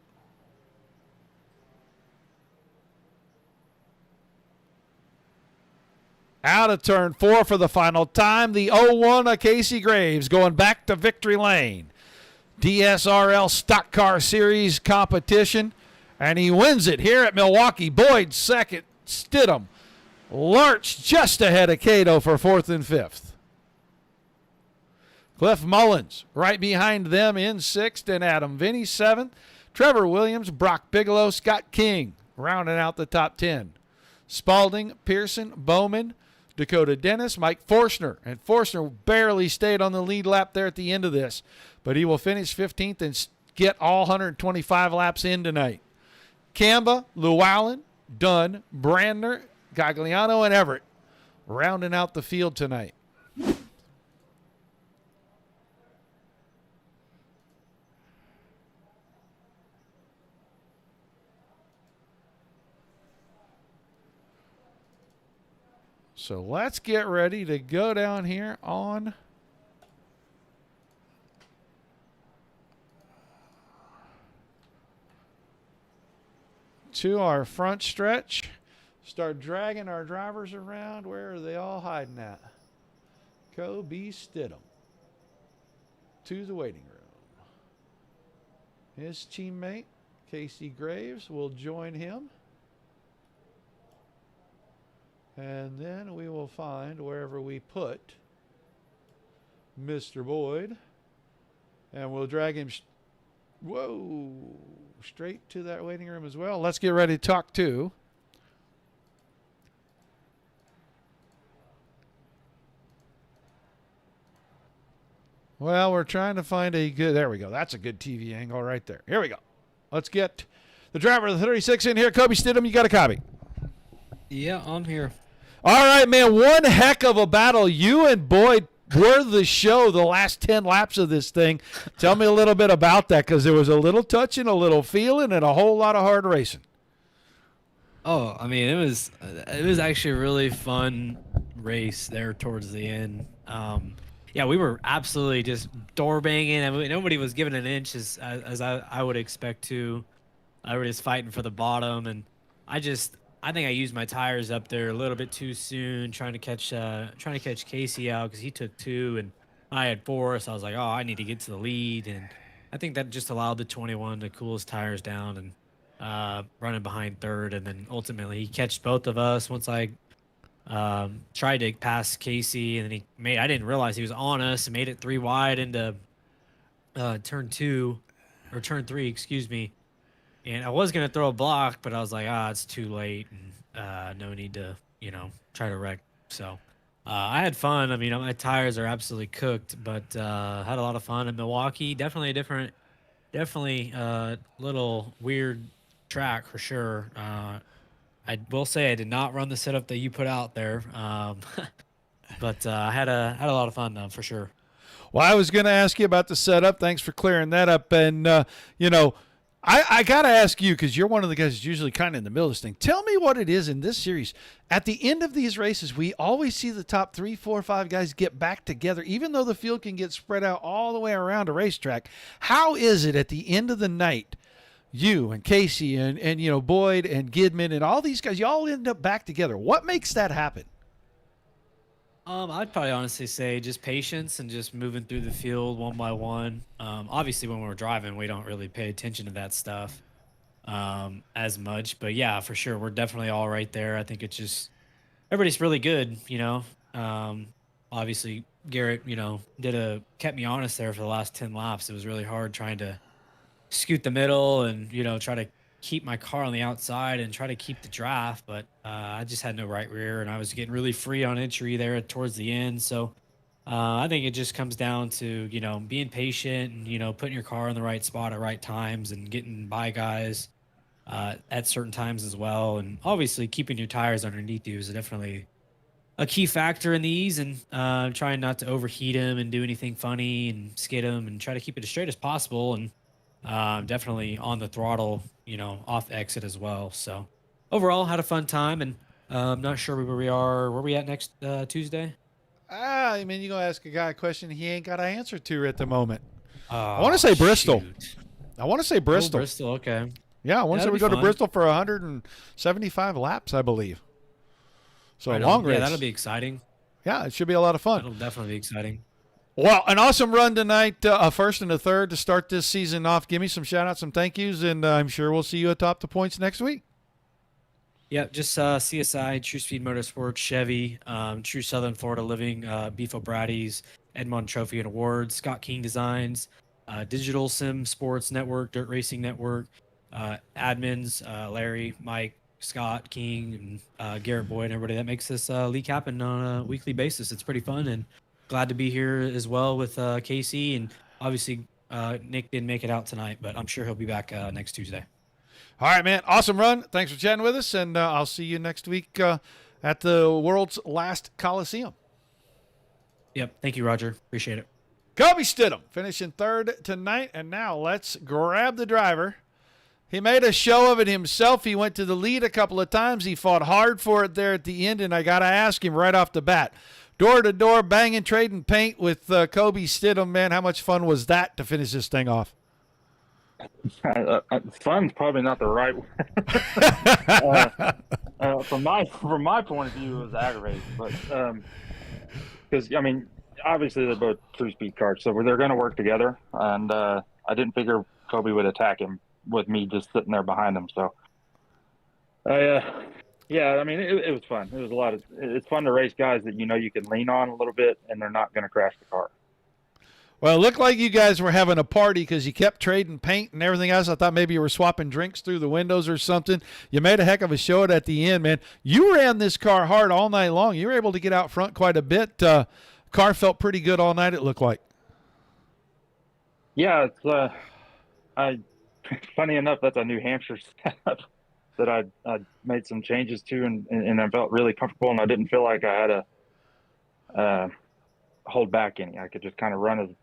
Out of turn 4 for the final time. The 0-1 of Casey Graves going back to victory lane. DSRL Stock Car Series competition. And he wins it here at Milwaukee. Boyd second. Stidham. Larch just ahead of Cato for 4th and 5th. Cliff Mullins right behind them in 6th, and Adam Vinny 7th. Trevor Williams, Brock Bigelow, Scott King rounding out the top 10. Spalding, Pearson, Bowman, Dakota Dennis, Mike Forstner. And Forstner barely stayed on the lead lap there at the end of this, but he will finish 15th and get all 125 laps in tonight. Camba, Llewellyn, Dunn, Brandner, Gagliano, and Everett rounding out the field tonight. So let's get ready to go down here on to our front stretch. Start dragging our drivers around. Where are they all hiding at? Kobe Stidham to the waiting room. His teammate, Casey Graves, will join him. And then we will find wherever we put Mr. Boyd. And we'll drag him straight to that waiting room as well. Let's get ready to talk to we're trying to find a good, there we go. That's a good TV angle right there. Here we go. let's get the driver of the 36 in here. Kobe Stidham, you got a copy? Yeah, I'm here. All right, man, one heck of a battle. You and Boyd were the show the last 10 laps of this thing. Tell me a little bit about that, because there was a little touching, a little feeling, and a whole lot of hard racing. Oh, I mean, it was actually a really fun race there towards the end. Yeah, we were absolutely just door banging, and nobody was giving an inch as I would expect to. I was just fighting for the bottom, and I think I used my tires up there a little bit too soon, trying to catch Casey out because he took 2 and I had 4, so I was like, oh, I need to get to the lead, and I think that just allowed the 21 to cool his tires down and running behind third, and then ultimately he catched both of us once I tried to pass Casey, and then I didn't realize he was on us and made it 3 wide into turn 3, excuse me. And I was going to throw a block, but I was like, it's too late, and no need to, try to wreck. So I had fun. I mean, my tires are absolutely cooked, but had a lot of fun in Milwaukee. Definitely a different, little weird track for sure. I will say I did not run the setup that you put out there, but I had a lot of fun, though, for sure. Well, I was going to ask you about the setup. Thanks for clearing that up. And, I got to ask you, because you're one of the guys who's usually kind of in the middle of this thing. Tell me what it is in this series. At the end of these races, we always see the top 3, 4, 5 guys get back together, even though the field can get spread out all the way around a racetrack. How is it at the end of the night, you and Casey and Boyd and Gidman and all these guys, you all end up back together? What makes that happen? I'd probably honestly say just patience and just moving through the field one by one. Obviously, when we're driving, we don't really pay attention to that stuff as much. But yeah, for sure, we're definitely all right there. I think it's just everybody's really good, Obviously, Garrett, kept me honest there for the last 10 laps. It was really hard trying to scoot the middle and try to keep my car on the outside and try to keep the draft, but I just had no right rear, and I was getting really free on entry there towards the end. So I think it just comes down to being patient and putting your car in the right spot at right times and getting by guys at certain times as well, and obviously keeping your tires underneath you is definitely a key factor in these, and trying not to overheat them and do anything funny and skid them, and try to keep it as straight as possible, and definitely on the throttle, off exit as well. So overall, had a fun time, and I'm not sure where we are. Where we at next Tuesday? I mean, you're going to ask a guy a question he ain't got an answer to at the moment. I want to say Bristol. Shoot. I want to say Bristol. Oh, Bristol, okay. Yeah, I want to say we go to Bristol for 175 laps, I believe. So a long race. Yeah, that'll be exciting. Yeah, it should be a lot of fun. That'll definitely be exciting. Well, an awesome run tonight, a first and a third to start this season off. Give me some shout-outs, some thank yous, and I'm sure we'll see you atop the points next week. Yeah, just CSI, True Speed Motorsports, Chevy, True Southern Florida Living, BeefOBradys, Edmond Trophy and Awards, Scott King Designs, Digital Sim Sports Network, Dirt Racing Network, admins, Larry, Mike, Scott, King, and Garrett Boyd, and everybody that makes this league happen on a weekly basis. It's pretty fun, and glad to be here as well with Casey, and obviously Nick didn't make it out tonight, but I'm sure he'll be back next Tuesday. All right, man. Awesome run. Thanks for chatting with us, and I'll see you next week at the world's last Coliseum. Yep. Thank you, Roger. Appreciate it. Kobe Stidham finishing third tonight, and now let's grab the driver. He made a show of it himself. He went to the lead a couple of times. He fought hard for it there at the end, and I got to ask him right off the bat, door-to-door, banging, trading paint with Kobe Stidham, man. How much fun was that to finish this thing off? Fun's probably not the right word. From my point of view, it was aggravating, but because I mean, obviously they're both three-speed cars, so they're going to work together, and I didn't figure Kobe would attack him with me just sitting there behind him. So, yeah, I mean, it was fun. It was a lot of. It's fun to race guys that you can lean on a little bit, and they're not going to crash the car. Well, it looked like you guys were having a party because you kept trading paint and everything else. I thought maybe you were swapping drinks through the windows or something. You made a heck of a show at the end, man. You ran this car hard all night long. You were able to get out front quite a bit. Car felt pretty good all night, it looked like. Yeah, it's funny enough, that's a New Hampshire setup that I made some changes to, and I felt really comfortable, and I didn't feel like I had to hold back any. I could just kind of run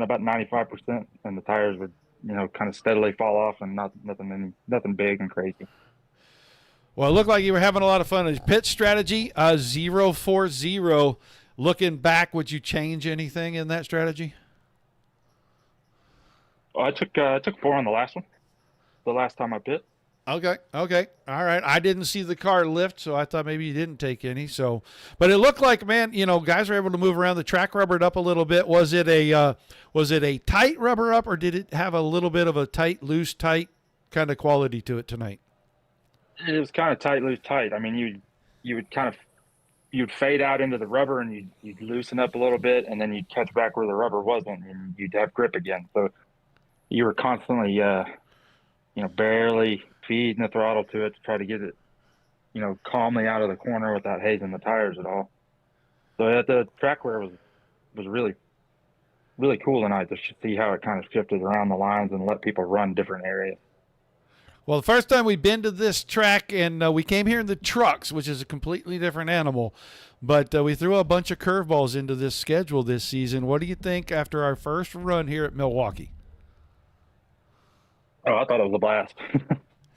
about 95%, and the tires would, kind of steadily fall off, and nothing big and crazy. Well, it looked like you were having a lot of fun. Pit strategy 040. Looking back, would you change anything in that strategy? Oh, I took 4 on the last one. The last time I pit. Okay. All right. I didn't see the car lift, so I thought maybe you didn't take any. So, but it looked like, man, guys were able to move around. The track rubbered up a little bit. Was it a tight rubber up, or did it have a little bit of a tight, loose, tight kind of quality to it tonight? It was kind of tight, loose, tight. I mean, you'd fade out into the rubber, and you'd loosen up a little bit, and then you'd catch back where the rubber wasn't, and you'd have grip again. So you were constantly, barely feeding the throttle to it to try to get it, calmly out of the corner without hazing the tires at all. So the track wear was really, really cool tonight to see how it kind of shifted around the lines and let people run different areas. Well, the first time we've been to this track, and we came here in the trucks, which is a completely different animal, but we threw a bunch of curveballs into this schedule this season. What do you think after our first run here at Milwaukee? Oh, I thought it was a blast.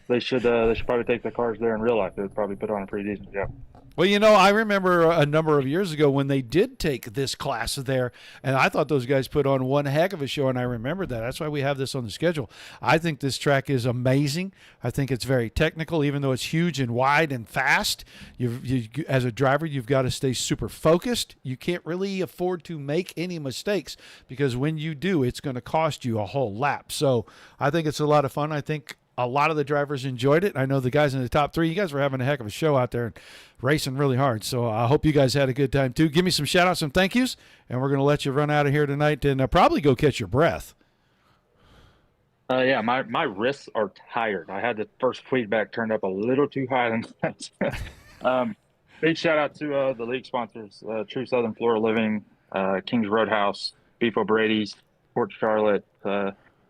They should probably take the cars there in real life. They'd probably put on a pretty decent job. Well, I remember a number of years ago when they did take this class there, and I thought those guys put on one heck of a show, and I remember that. That's why we have this on the schedule. I think this track is amazing. I think it's very technical, even though it's huge and wide and fast. You as a driver, you've got to stay super focused. You can't really afford to make any mistakes, because when you do, it's going to cost you a whole lap. So I think it's a lot of fun. I think a lot of the drivers enjoyed it. I know the guys in the top 3, you guys were having a heck of a show out there and racing really hard. So I hope you guys had a good time too. Give me some shout outs, some thank yous, and we're going to let you run out of here tonight and probably go catch your breath. Yeah, my wrists are tired. I had the first feedback turned up a little too high. Big shout out to the league sponsors, True Southern Florida Living, Kings Roadhouse, BeefOBradys, Port Charlotte,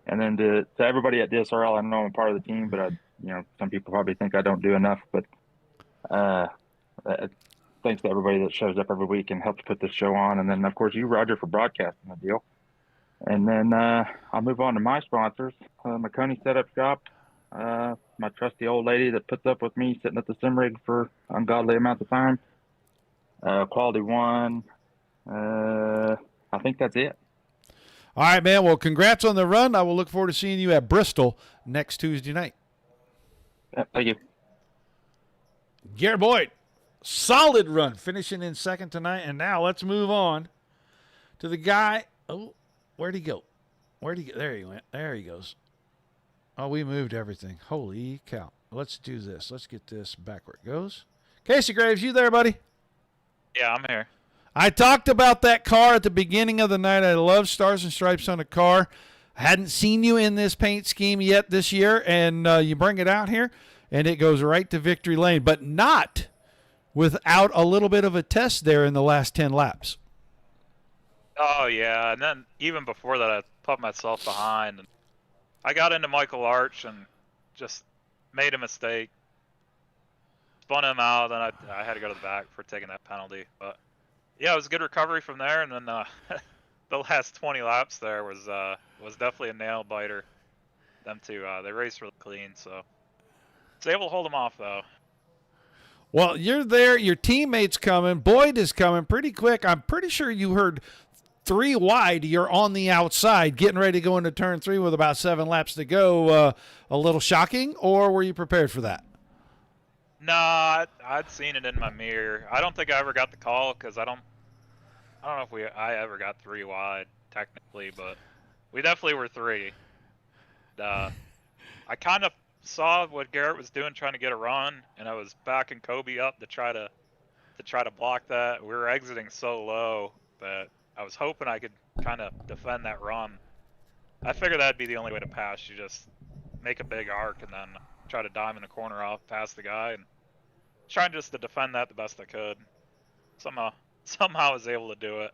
and then to everybody at DSRL. I know I'm part of the team, but some people probably think I don't do enough. But thanks to everybody that shows up every week and helps put this show on. And then, of course, you, Roger, for broadcasting the deal. And then I'll move on to my sponsors, McConey Setup Shop, my trusty old lady that puts up with me sitting at the sim rig for ungodly amounts of time. Quality One. I think that's it. All right, man. Well, congrats on the run. I will look forward to seeing you at Bristol next Tuesday night. Yeah, thank you. Garrett Boyd, solid run, finishing in second tonight. And now let's move on to the guy. Oh, where'd he go? There he went. There he goes. Oh, we moved everything. Holy cow. Let's do this. Let's get this back where it goes. Casey Graves, you there, buddy? Yeah, I'm here. I talked about that car at the beginning of the night. I love stars and stripes on a car. I hadn't seen you in this paint scheme yet this year, and you bring it out here, and it goes right to victory lane, but not without a little bit of a test there in the last 10 laps. Oh, yeah, and then even before that, I put myself behind. And I got into Michael Arch and just made a mistake. Spun him out, and I had to go to the back for taking that penalty, but yeah, it was a good recovery from there, and then the last 20 laps there was definitely a nail biter. Them two, they raced really clean, so it's able to hold them off though. Well, you're there. Your teammate's coming. Boyd is coming pretty quick. I'm pretty sure you heard 3 wide. You're on the outside, getting ready to go into turn 3 with about 7 laps to go. A little shocking, or were you prepared for that? No, I'd seen it in my mirror. I don't think I ever got the call because I don't know if I ever got 3 wide technically, but we definitely were 3. I kind of saw what Garrett was doing, trying to get a run, and I was backing Kobe up to try to block that. We were exiting so low that I was hoping I could kind of defend that run. I figured that'd be the only way to pass. You just make a big arc and then try to diamond the corner off past the guy, and trying just to defend that the best I could. Somehow I was able to do it.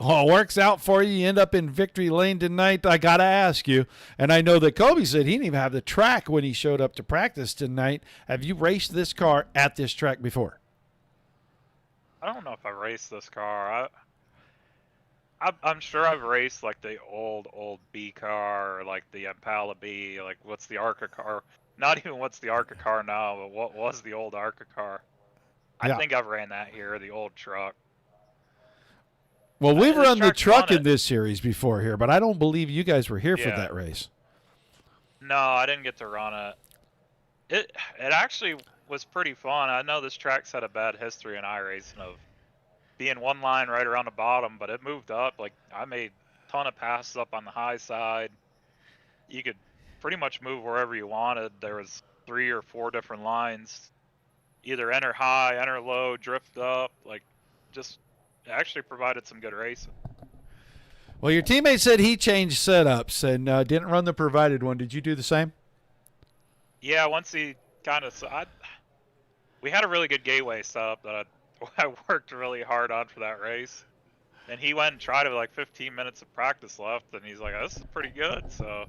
Well, it works out for you. You end up in victory lane tonight. I got to ask you, and I know that Kobe said he didn't even have the track when he showed up to practice tonight. Have you raced this car at this track before? I don't know if I raced this car. I'm sure I've raced like the old B car, or like the Impala B, like what's the ARCA car? Not even what's the ARCA car now, but what was the old ARCA car? I think I've ran that here, the old truck. Well, we've run the truck fun. in this series before here, but I don't believe you guys were here for Yeah. that race. No, I didn't get to run it. It actually was pretty fun. I know this track's had a bad history in iRacing of being one line right around the bottom, but it moved up. Like, I made a ton of passes up on the high side. You could pretty much move wherever you wanted. There was 3 or 4 different lines. Either enter high, enter low, drift up. Like, just it actually provided some good racing. Well, your teammate said he changed setups and didn't run the provided one. Did you do the same? Yeah, once he kind of... we had a really good gateway setup that I worked really hard on for that race. And he went and tried it with like 15 minutes of practice left, and he's like, oh, this is pretty good. So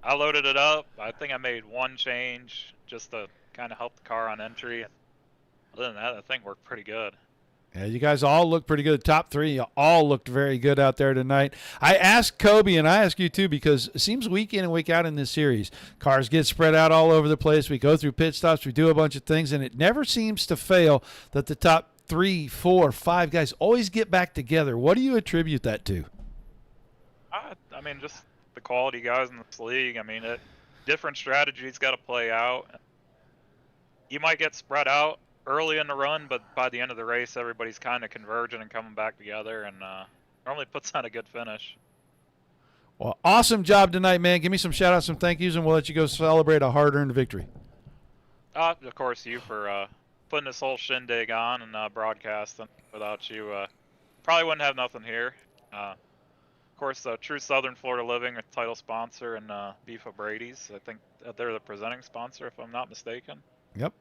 I loaded it up. I think I made one change just to kind of help the car on entry. Other than that, the thing worked pretty good. Yeah, you guys all look pretty good. Top 3, you all looked very good out there tonight. I asked Kobe, and I ask you too, because it seems week in and week out in this series, cars get spread out all over the place. We go through pit stops, we do a bunch of things, and it never seems to fail that the top 3, 4, 5 guys always get back together. What do you attribute that to? I mean, just the quality guys in this league. I mean, different strategies got to play out. You might get spread out early in the run, but by the end of the race, everybody's kind of converging and coming back together, and normally puts on a good finish. Well, awesome job tonight, man. Give me some shout-outs, some thank yous, and we'll let you go celebrate a hard-earned victory. Of course, you for putting this whole shindig on and broadcasting. Without you, probably wouldn't have nothing here. Of course, True Southern Florida Living, a title sponsor, and BeefOBradys. I think they're the presenting sponsor, if I'm not mistaken. Yep.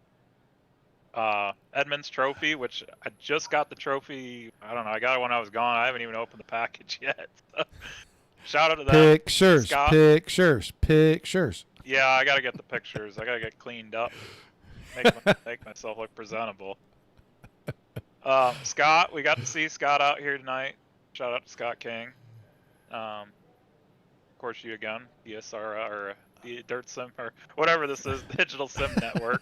Edmonds Trophy, which I just got the trophy. I don't know. I got it when I was gone. I haven't even opened the package yet. Shout out to them. Pictures. Yeah, I got to get the pictures. I got to get cleaned up. Make myself look presentable. Scott, we got to see Scott out here tonight. Shout out to Scott King. Of course, you again, DSRL or Dirt Sim or whatever this is, Digital Sim Network.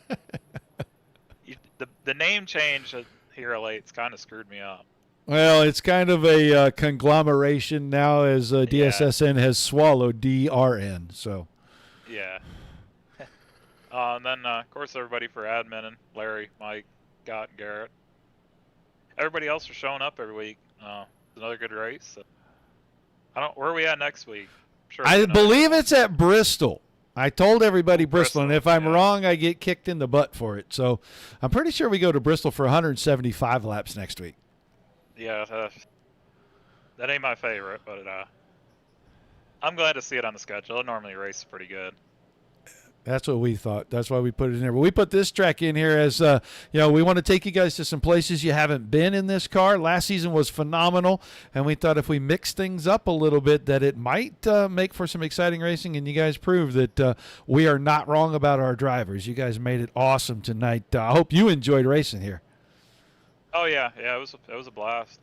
The name change here late's kind of screwed me up. Well, it's kind of a conglomeration now as DSSN has swallowed DRN. So. Yeah. And then, of course, everybody for admin and Larry, Mike, Scott, Garrett. Everybody else are showing up every week. It's another good race. Where are we at next week? Sure. I believe it's at Bristol. I told everybody Bristol, and if I'm wrong, I get kicked in the butt for it. So I'm pretty sure we go to Bristol for 175 laps next week. Yeah, that ain't my favorite, but I'm glad to see it on the schedule. It normally races pretty good. That's what we thought. That's why we put it in there. But we put this track in here as, we want to take you guys to some places you haven't been in this car. Last season was phenomenal, and we thought if we mix things up a little bit that it might make for some exciting racing, and you guys proved that we are not wrong about our drivers. You guys made it awesome tonight. I hope you enjoyed racing here. Oh, yeah. Yeah, it was a blast.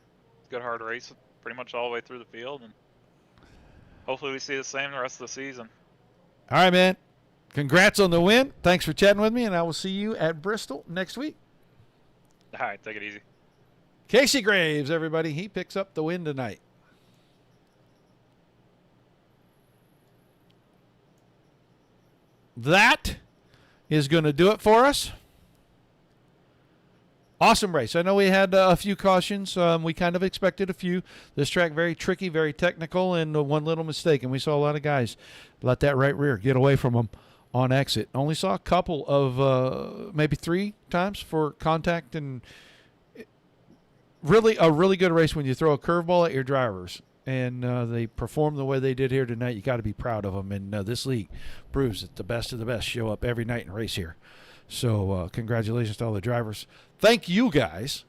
Good hard race pretty much all the way through the field, and hopefully we see the same the rest of the season. All right, man. Congrats on the win. Thanks for chatting with me, and I will see you at Bristol next week. All right, take it easy. Casey Graves, everybody. He picks up the win tonight. That is going to do it for us. Awesome race. I know we had a few cautions. We kind of expected a few. This track very tricky, very technical, and one little mistake. And we saw a lot of guys let that right rear get away from them on exit. Only saw a couple of maybe 3 times for contact, and really a really good race when you throw a curveball at your drivers. And they perform the way they did here tonight. You got to be proud of them. And this league proves that the best of the best show up every night and race here. So congratulations to all the drivers. Thank you guys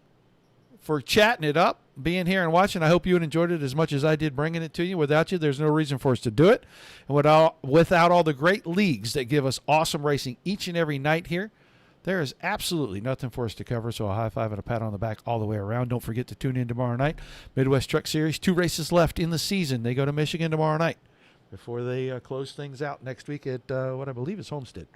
for chatting it up, being here and watching. I hope you enjoyed it as much as I did bringing it to you. Without you, there's no reason for us to do it. And without all the great leagues that give us awesome racing each and every night here, there is absolutely nothing for us to cover. So a high five and a pat on the back all the way around. Don't forget to tune in tomorrow night. Midwest Truck Series, 2 races left in the season. They go to Michigan tomorrow night before they close things out next week at what I believe is Homestead.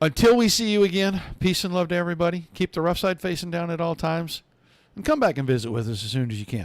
Until we see you again, peace and love to everybody. Keep the rough side facing down at all times. And come back and visit with us as soon as you can.